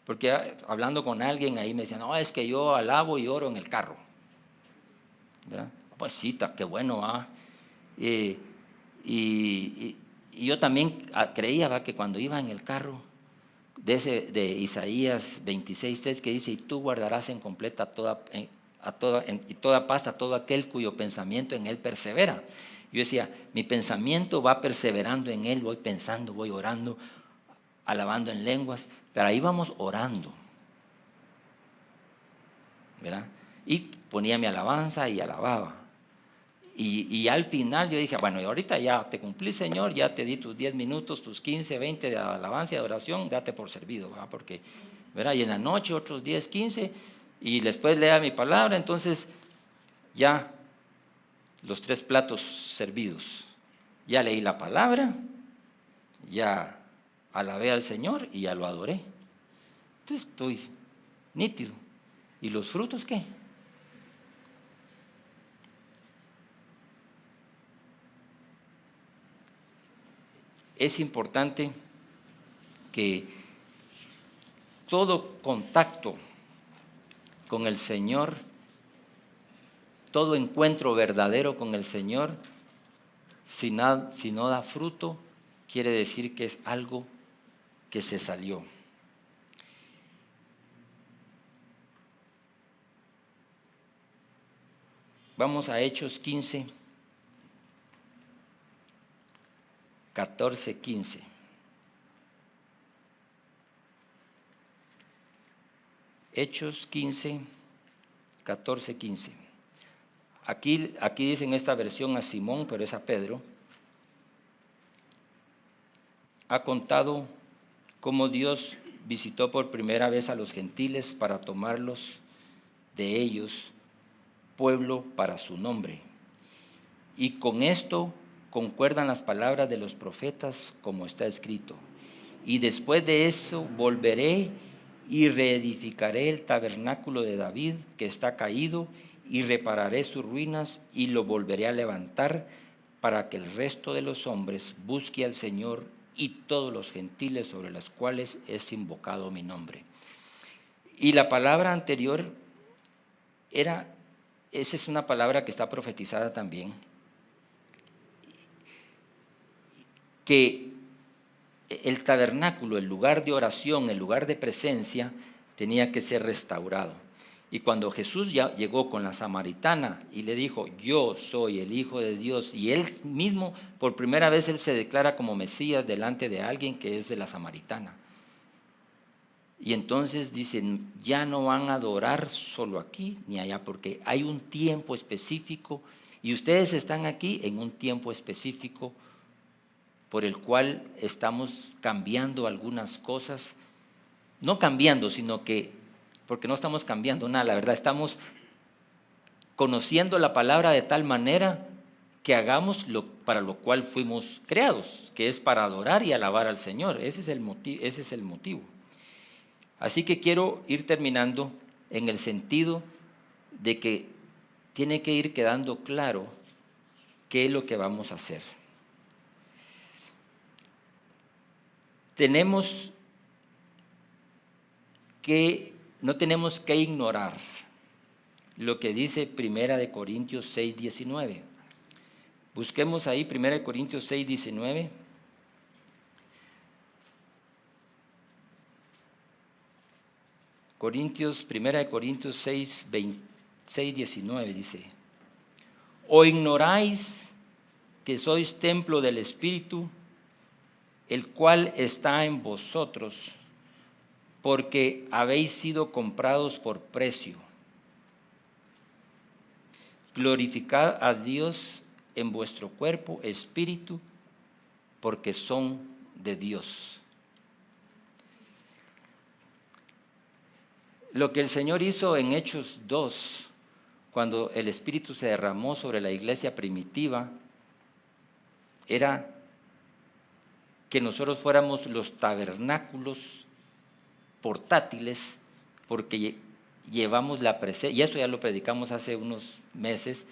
porque hablando con alguien ahí me decían, no, es que yo alabo y oro en el carro, ¿verdad? Pues sí, qué bueno, y yo también creía que cuando iba en el carro, de Isaías 26:3, que dice, y tú guardarás en completa y toda paz a todo aquel cuyo pensamiento en él persevera. Yo decía, mi pensamiento va perseverando en él, voy pensando, voy orando, alabando en lenguas, pero ahí vamos orando, ¿verdad? Y ponía mi alabanza y alababa. Y al final yo dije, bueno, y ahorita ya te cumplí, Señor, ya te di tus 10 minutos, tus 15, 20 de alabanza y adoración, date por servido, ¿verdad? Porque, ¿verdad? Y en la noche otros 10, 15, y después lea mi palabra, entonces ya los 3 platos servidos. Ya leí la palabra, ya alabé al Señor y ya lo adoré. Entonces estoy nítido. ¿Y los frutos qué? Es importante que todo contacto con el Señor, todo encuentro verdadero con el Señor, si no da fruto, quiere decir que es algo que se salió. Vamos a Hechos 15, 14, 15. Hechos 15, 14, 15. Aquí dice en esta versión a Simón, pero es a Pedro. Ha contado cómo Dios visitó por primera vez a los gentiles para tomarlos de ellos pueblo para su nombre. Y con esto concuerdan las palabras de los profetas como está escrito. Y después de eso volveré y reedificaré el tabernáculo de David que está caído y repararé sus ruinas y lo volveré a levantar para que el resto de los hombres busque al Señor y todos los gentiles sobre los cuales es invocado mi nombre. Y la palabra anterior esa es una palabra que está profetizada también, que el tabernáculo, el lugar de oración, el lugar de presencia, tenía que ser restaurado. Y cuando Jesús ya llegó con la samaritana y le dijo, yo soy el Hijo de Dios, y él mismo, por primera vez, él se declara como Mesías delante de alguien que es de la samaritana. Y entonces dicen, ya no van a adorar solo aquí ni allá, porque hay un tiempo específico, y ustedes están aquí en un tiempo específico por el cual estamos cambiando algunas cosas, no cambiando, sino que, porque no estamos cambiando nada, la verdad, estamos conociendo la palabra de tal manera que hagamos para lo cual fuimos creados, que es para adorar y alabar al Señor. Ese es el motivo. Así que quiero ir terminando en el sentido de que tiene que ir quedando claro qué es lo que vamos a hacer. No tenemos que ignorar lo que dice 1 Corintios 6, 19. Busquemos ahí 1 Corintios 6, 19. Corintios 6, 19 dice, ¿O ignoráis que sois templo del Espíritu, el cual está en vosotros, porque habéis sido comprados por precio? Glorificad a Dios en vuestro cuerpo, espíritu, porque son de Dios. Lo que el Señor hizo en Hechos 2, cuando el Espíritu se derramó sobre la iglesia primitiva, era que nosotros fuéramos los tabernáculos portátiles, porque llevamos la presencia, y eso ya lo predicamos hace unos meses,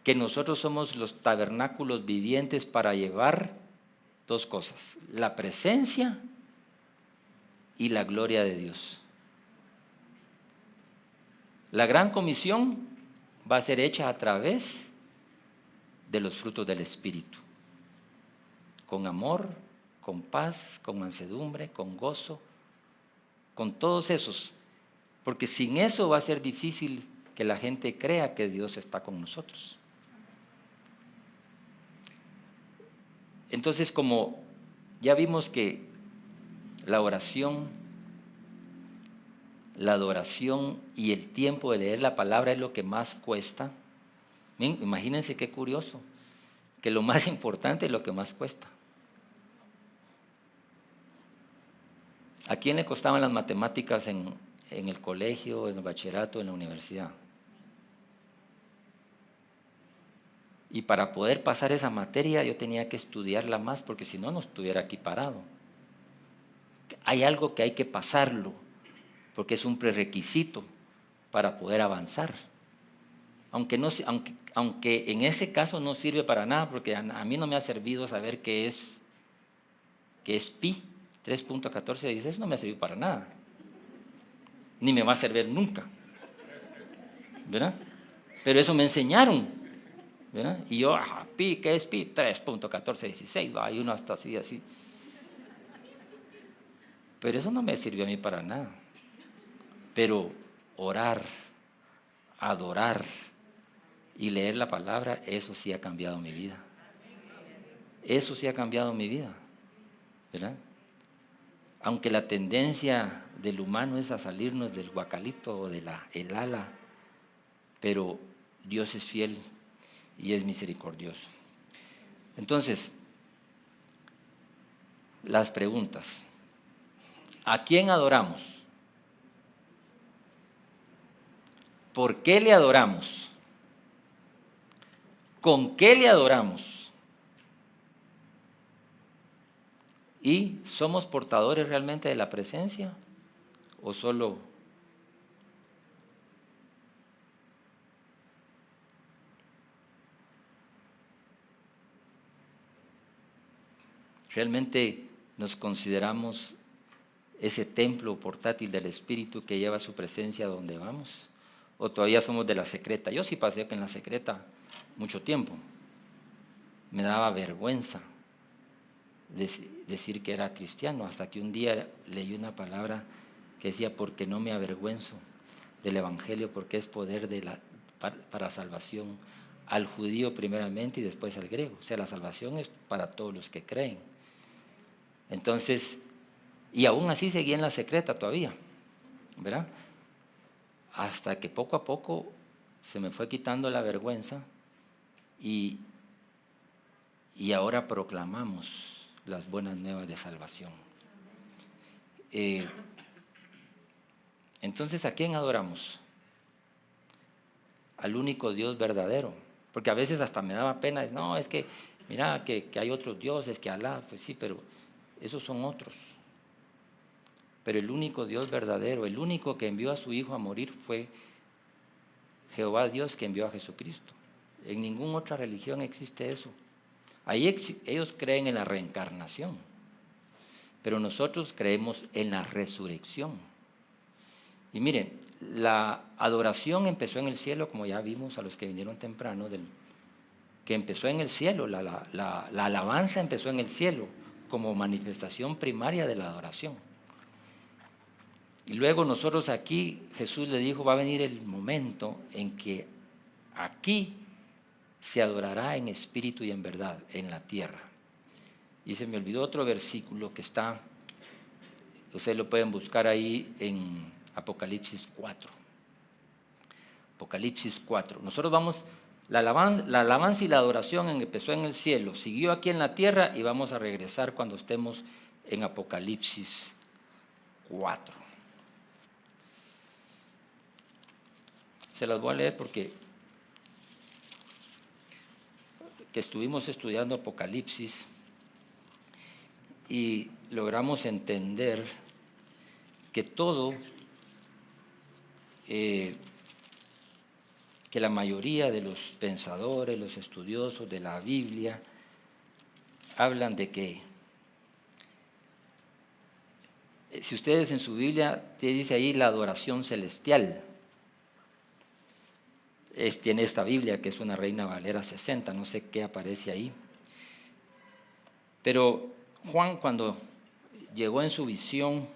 que nosotros somos los tabernáculos vivientes para llevar dos cosas: la presencia y la gloria de Dios. La gran comisión va a ser hecha a través de los frutos del Espíritu, con amor, con paz, con mansedumbre, con gozo, con todos esos, porque sin eso va a ser difícil que la gente crea que Dios está con nosotros. Entonces, como ya vimos que la oración, la adoración y el tiempo de leer la palabra es lo que más cuesta, imagínense qué curioso, que lo más importante es lo que más cuesta. ¿A quién le costaban las matemáticas en el colegio, en el bachillerato, en la universidad? Y para poder pasar esa materia yo tenía que estudiarla más, porque si no, no estuviera aquí parado. Hay algo que hay que pasarlo, porque es un prerequisito para poder avanzar. Aunque en ese caso no sirve para nada, porque a mí no me ha servido saber qué es pi, 3.1416, no me ha servido para nada. Ni me va a servir nunca, ¿verdad? Pero eso me enseñaron, ¿verdad? Y yo, pi, ¿qué es pi? 3.1416, va, y uno hasta así. Pero eso no me sirvió a mí para nada. Pero orar, adorar y leer la palabra, eso sí ha cambiado mi vida. Eso sí ha cambiado mi vida, ¿verdad? Aunque la tendencia del humano es a salirnos del guacalito o del ala, pero Dios es fiel y es misericordioso. Entonces, las preguntas: ¿a quién adoramos? ¿Por qué le adoramos? ¿Con qué le adoramos? ¿Y somos portadores realmente de la presencia o solo realmente nos consideramos ese templo portátil del Espíritu que lleva su presencia donde vamos? ¿O todavía somos de la secreta? Yo sí pasé en la secreta mucho tiempo. Me daba vergüenza decir que era cristiano, hasta que un día leí una palabra que decía: porque no me avergüenzo del Evangelio, porque es poder para salvación al judío primeramente y después al griego. O sea, la salvación es para todos los que creen. Entonces, y aún así seguía en la secreta todavía, ¿verdad? Hasta que poco a poco se me fue quitando la vergüenza y ahora proclamamos las buenas nuevas de salvación. Entonces, ¿a quién adoramos? Al único Dios verdadero. Porque a veces hasta me daba pena, no, es que mira que hay otros dioses, que Alá, pues sí, pero esos son otros. Pero el único Dios verdadero, el único que envió a su Hijo a morir, fue Jehová Dios, que envió a Jesucristo. En ninguna otra religión existe eso. Ahí ellos creen en la reencarnación, pero nosotros creemos en la resurrección. Y miren, la adoración empezó en el cielo, como ya vimos a los que vinieron temprano, que empezó en el cielo, la alabanza empezó en el cielo como manifestación primaria de la adoración. Y luego nosotros aquí, Jesús le dijo, va a venir el momento en que aquí se adorará en espíritu y en verdad en la tierra. Y se me olvidó otro versículo que está, ustedes lo pueden buscar ahí en Apocalipsis 4. Apocalipsis 4. Nosotros vamos, la alabanza y la adoración empezó en el cielo, siguió aquí en la tierra y vamos a regresar cuando estemos en Apocalipsis 4. Se las voy a leer porque que estuvimos estudiando Apocalipsis y logramos entender que todo, que la mayoría de los pensadores, los estudiosos de la Biblia, hablan de que, si ustedes en su Biblia, te dice ahí la adoración celestial, tiene esta Biblia que es una Reina Valera 60, no sé qué aparece ahí. Pero Juan, cuando llegó en su visión,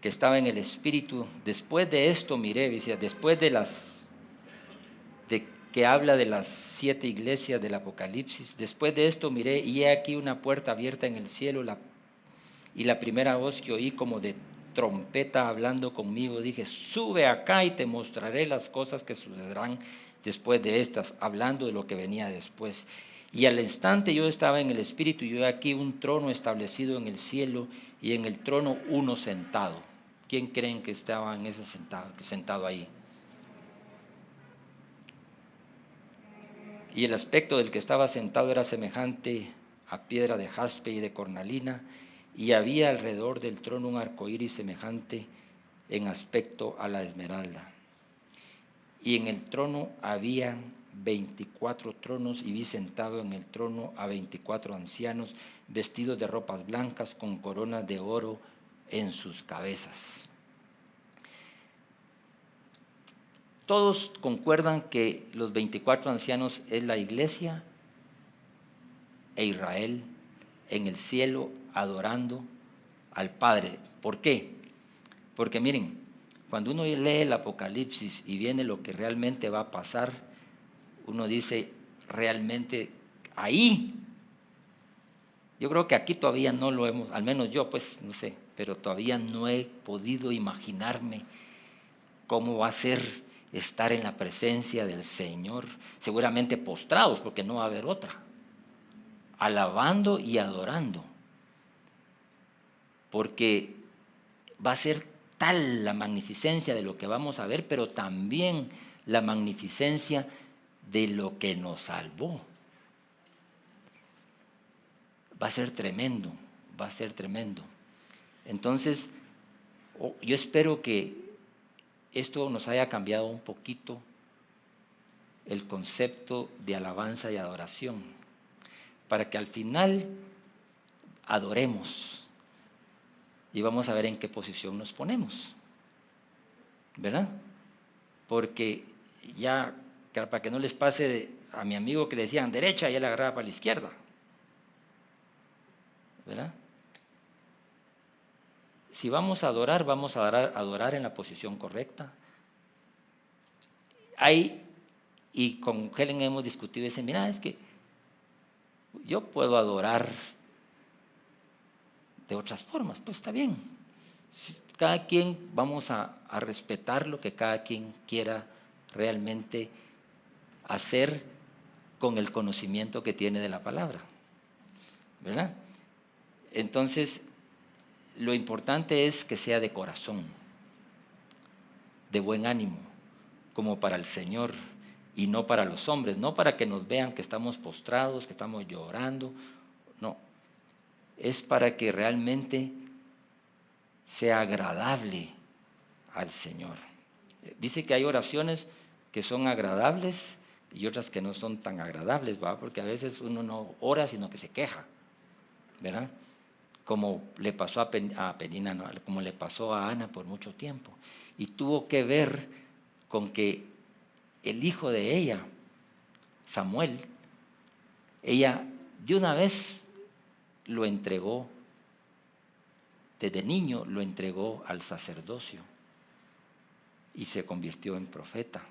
que estaba en el Espíritu, después de esto miré, dice, después de que habla de las 7 iglesias del Apocalipsis, después de esto miré y he aquí una puerta abierta en el cielo, y la primera voz que oí como de trompeta hablando conmigo, dije, sube acá y te mostraré las cosas que sucederán después de estas, hablando de lo que venía después. Y al instante yo estaba en el Espíritu y yo aquí un trono establecido en el cielo y en el trono uno sentado. ¿Quién creen que estaba en ese sentado ahí? Y el aspecto del que estaba sentado era semejante a piedra de jaspe y de cornalina, y había alrededor del trono un arcoíris semejante en aspecto a la esmeralda. Y en el trono había 24 tronos, y vi sentado en el trono a 24 ancianos, vestidos de ropas blancas, con coronas de oro en sus cabezas. Todos concuerdan que los 24 ancianos es la iglesia e Israel en el cielo adorando al Padre. ¿Por qué? Porque miren, cuando uno lee el Apocalipsis y viene lo que realmente va a pasar, uno dice, realmente ahí, yo creo que aquí todavía no lo hemos, al menos yo pues no sé, pero todavía no he podido imaginarme cómo va a ser estar en la presencia del Señor, seguramente postrados porque no va a haber otra, alabando y adorando, porque va a ser tal la magnificencia de lo que vamos a ver, pero también la magnificencia de lo que nos salvó. Va a ser tremendo, va a ser tremendo. Entonces, yo espero que esto nos haya cambiado un poquito el concepto de alabanza y adoración, para que al final adoremos y vamos a ver en qué posición nos ponemos, ¿verdad? Porque ya, para que no les pase a mi amigo que le decían derecha y él agarraba para la izquierda, ¿verdad? Si vamos a adorar en la posición correcta. Y con Helen hemos discutido y dice, mira, es que yo puedo adorar de otras formas, pues está bien. Cada quien vamos a respetar lo que cada quien quiera realmente hacer con el conocimiento que tiene de la palabra, ¿verdad? Entonces, lo importante es que sea de corazón, de buen ánimo, como para el Señor y no para los hombres, no para que nos vean que estamos postrados, que estamos llorando, no, es para que realmente sea agradable al Señor. Dice que hay oraciones que son agradables y otras que no son tan agradables, ¿verdad? Porque a veces uno no ora sino que se queja, ¿verdad? Como le pasó a Penina, ¿no? Como le pasó a Ana por mucho tiempo, y tuvo que ver con que el hijo de ella, Samuel, ella de una vez lo entregó, desde niño lo entregó al sacerdocio y se convirtió en profeta.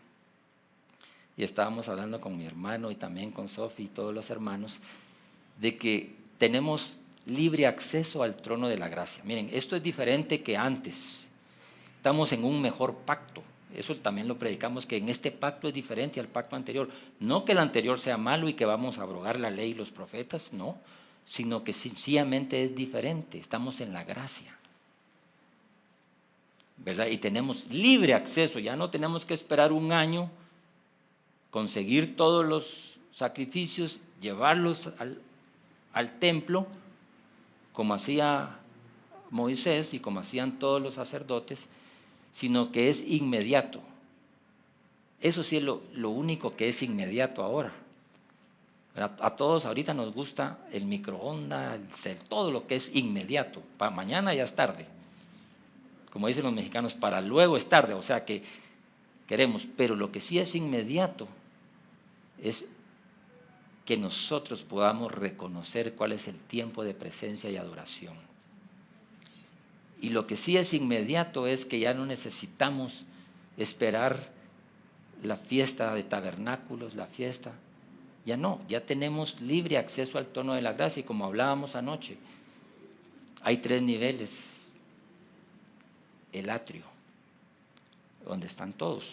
y estábamos hablando con mi hermano y también con Sofi y todos los hermanos, de que tenemos libre acceso al trono de la gracia. Miren, esto es diferente que antes. Estamos en un mejor pacto. Eso también lo predicamos, que en este pacto es diferente al pacto anterior. No que el anterior sea malo y que vamos a abrogar la ley y los profetas, no, sino que sencillamente es diferente. Estamos en la gracia, ¿verdad? Y tenemos libre acceso. Ya no tenemos que esperar un año, conseguir todos los sacrificios, llevarlos al templo, como hacía Moisés y como hacían todos los sacerdotes, sino que es inmediato. Eso sí es lo único que es inmediato ahora. A todos ahorita nos gusta el microondas, todo lo que es inmediato. Para mañana ya es tarde. Como dicen los mexicanos, para luego es tarde. O sea que queremos, pero lo que sí es inmediato es que nosotros podamos reconocer cuál es el tiempo de presencia y adoración. Y lo que sí es inmediato es que ya no necesitamos esperar la fiesta de tabernáculos, la fiesta. Ya no, ya tenemos libre acceso al trono de la gracia. Y como hablábamos anoche, hay 3 niveles. El atrio, donde están todos,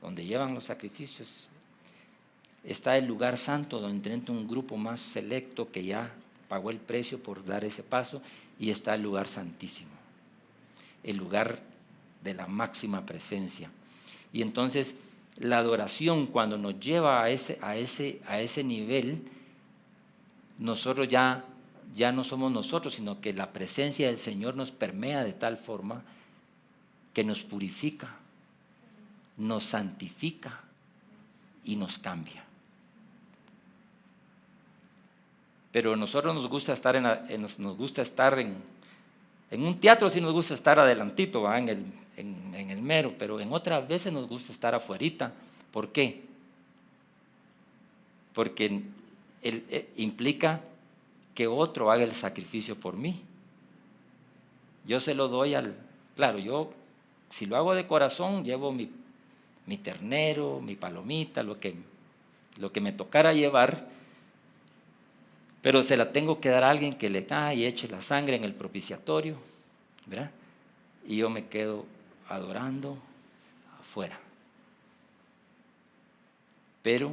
donde llevan los sacrificios. Está el lugar santo, donde entra un grupo más selecto que ya pagó el precio por dar ese paso, y está el lugar santísimo, el lugar de la máxima presencia. Y entonces la adoración, cuando nos lleva a ese nivel, nosotros ya no somos nosotros, sino que la presencia del Señor nos permea de tal forma que nos purifica, nos santifica y nos cambia. Pero a nosotros nos gusta estar en un teatro, sí nos gusta estar adelantito, ¿va? en el mero, pero en otras veces nos gusta estar afuerita. ¿Por qué? Porque implica que otro haga el sacrificio por mí. Yo se lo doy claro, yo si lo hago de corazón, llevo mi ternero, mi palomita, lo que me tocara llevar, pero se la tengo que dar a alguien que le y eche la sangre en el propiciatorio, ¿verdad? Y yo me quedo adorando afuera. Pero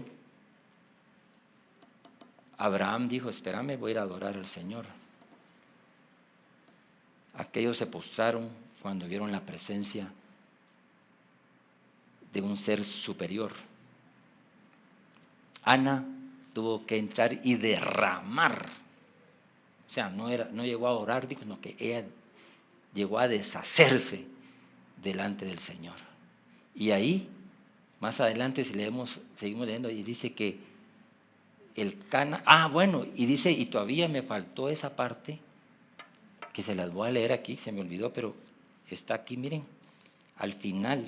Abraham dijo: espérame, voy a ir a adorar al Señor. Aquellos se postraron cuando vieron la presencia de un ser superior. Ana tuvo que entrar y derramar. O sea, no llegó a orar, sino que ella llegó a deshacerse delante del Señor. Y ahí, más adelante, si seguimos leyendo, y dice que el Cana, y dice, y todavía me faltó esa parte, que se las voy a leer aquí, se me olvidó, pero está aquí, miren, al final.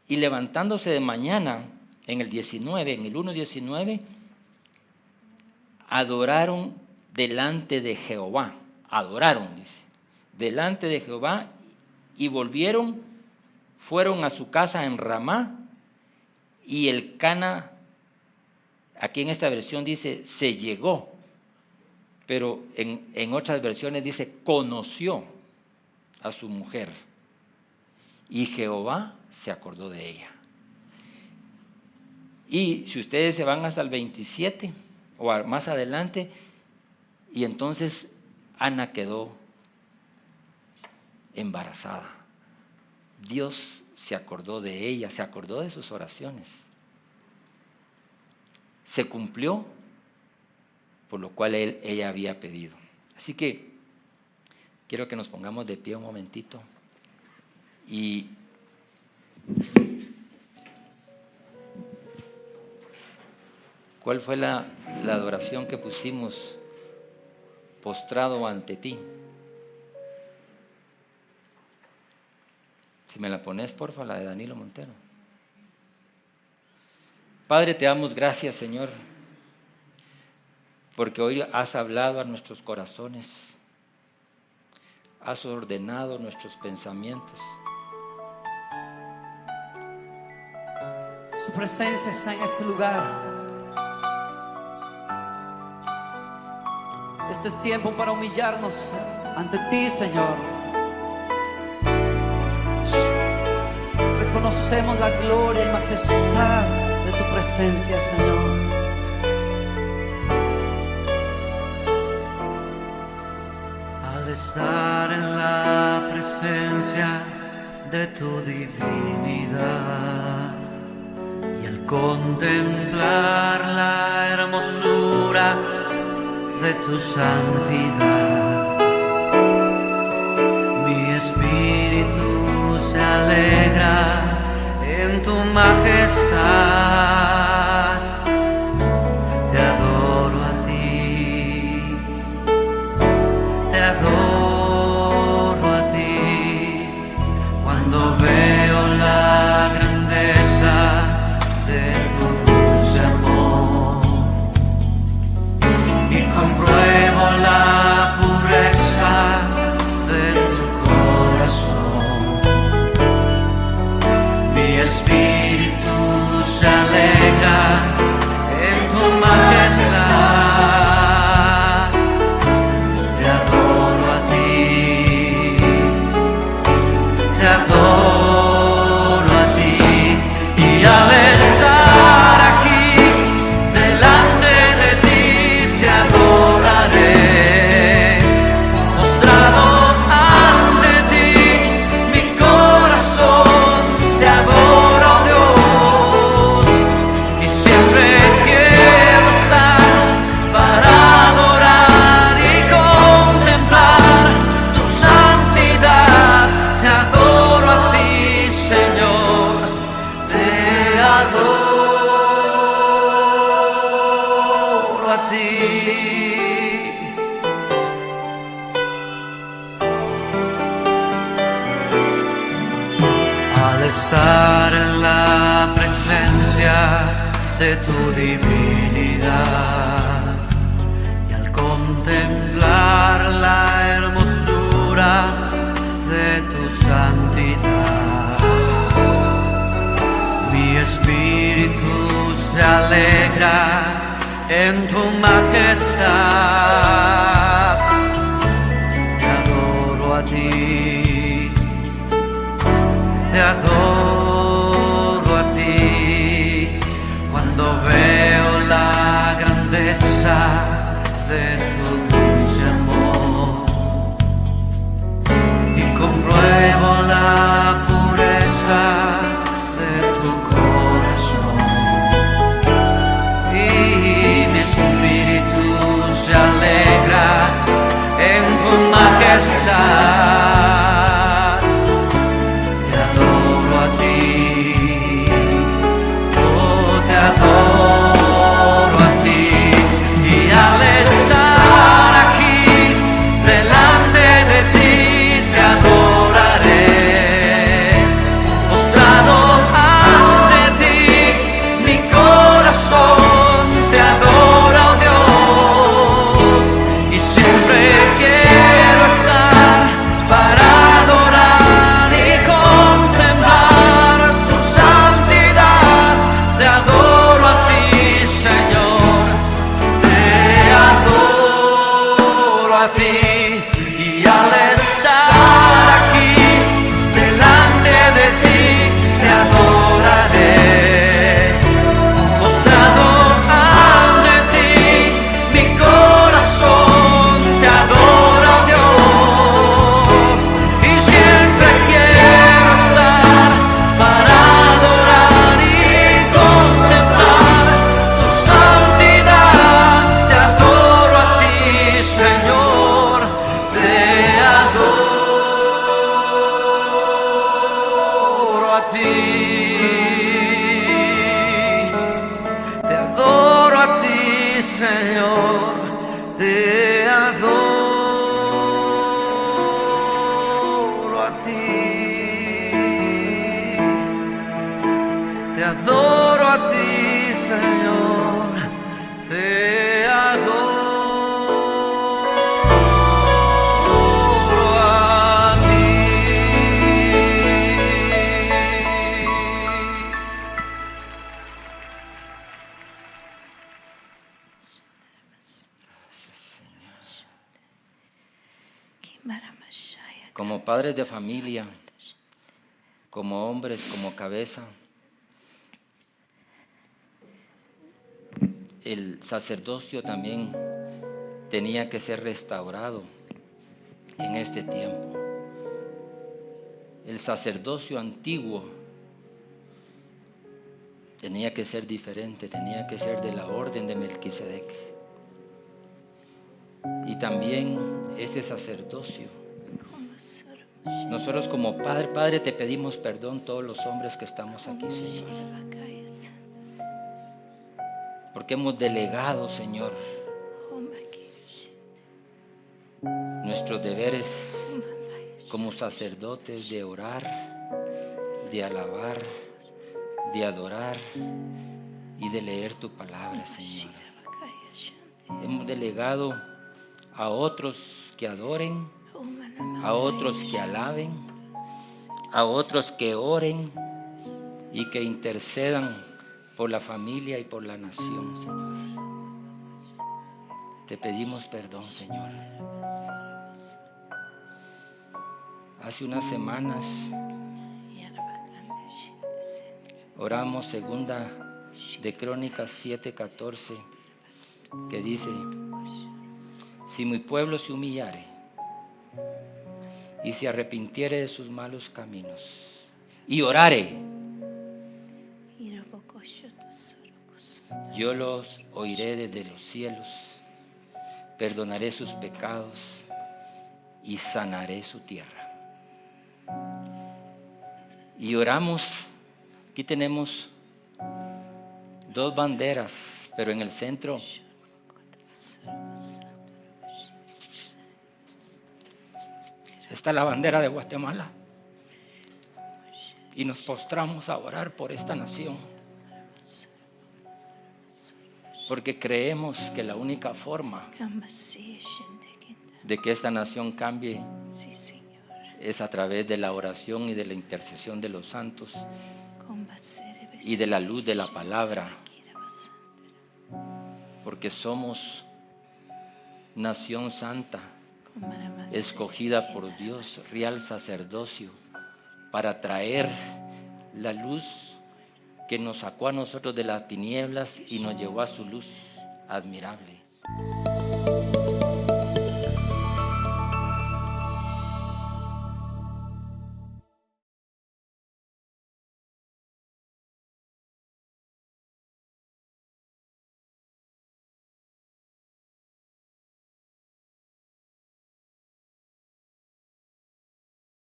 Y levantándose de mañana, en el 19, en el 1:19, adoraron delante de Jehová. Adoraron, dice, delante de Jehová, y fueron a su casa en Ramá, y el Cana, aquí en esta versión dice, se llegó, pero en otras versiones dice, conoció a su mujer, y Jehová se acordó de ella. Y si ustedes se van hasta el 27 o más adelante, y entonces Ana quedó embarazada. Dios se acordó de ella, se acordó de sus oraciones. Se cumplió por lo cual ella había pedido. Así que quiero que nos pongamos de pie un momentito. Y ¿cuál fue la adoración que pusimos postrado ante ti? Si me la pones, porfa, la de Danilo Montero. Padre, te damos gracias, Señor, porque hoy has hablado a nuestros corazones. has ordenado nuestros pensamientos. Su presencia está en este lugar. Este es tiempo para humillarnos ante ti, Señor. Reconocemos la gloria y majestad de tu presencia, Señor. Al estar en la presencia de tu divinidad y al contemplar la hermosura de tu santidad, mi espíritu se alegra en tu majestad. Te adoro a ti, te adoro a ti. Cuando veo la grandeza de tu dulce amor y compruebo la pureza de tu corazón, mi espíritu se alegra en tu majestad. Te adoro a ti, te adoro a ti. Y al estar aquí delante de ti te adoraré, postrado ante ti, mi corazón te adora, oh Dios, y siempre quiero estar para adorar y contemplar tu santidad. Te adoro a ti, Señor, te adoro a ti. Al estar en la presencia de tu divinidad y al contemplar la hermosura de tu santidad, mi espíritu se alegra en tu majestad. Te adoro a ti, te adoro a ti. Cuando veo la grandeza de tu dulce amor y compruebo la pureza de tu corazón, y mi espíritu se alegra en tu majestad. Te adoro a ti, oh, te adoro a ti. Y al estar aquí delante de ti te adoraré, postrado ante ti, mi corazón te adora, oh Dios, y siempre quiero estar para adorar y contemplar tu santidad. Te adoro a ti, Señor, te adoro a ti. Y al estar aquí delante de ti te adoraré, postrado ante ti, mi corazón te adora, oh Dios, y siempre quiero estar para adorar y contemplar tu santidad. Te adoro a ti, Señor, te como padres de familia, como hombres, como cabeza, el sacerdocio también tenía que ser restaurado en este tiempo. El sacerdocio antiguo tenía que ser diferente, tenía que ser de la orden de Melquisedec. Y también este sacerdocio, nosotros como Padre te pedimos perdón, todos los hombres que estamos aquí, Señor, porque hemos delegado, Señor, nuestros deberes como sacerdotes de orar, de alabar, de adorar y de leer tu palabra, Señor. Hemos delegado a otros que adoren, a otros que alaben, a otros que oren y que intercedan por la familia y por la nación, Señor. Te pedimos perdón, Señor. Hace unas semanas oramos segunda de Crónicas 7:14, que dice: si mi pueblo se humillare y se arrepintiere de sus malos caminos y orare, yo los oiré desde los cielos, perdonaré sus pecados y sanaré su tierra. Y oramos, aquí tenemos dos banderas, pero en el centro está la bandera de Guatemala. Y nos postramos a orar por esta nación, porque creemos que la única forma de que esta nación cambie es a través de la oración y de la intercesión de los santos y de la luz de la palabra, porque somos nación santa, escogida por Dios, real sacerdocio, para traer la luz que nos sacó a nosotros de las tinieblas y nos llevó a su luz admirable.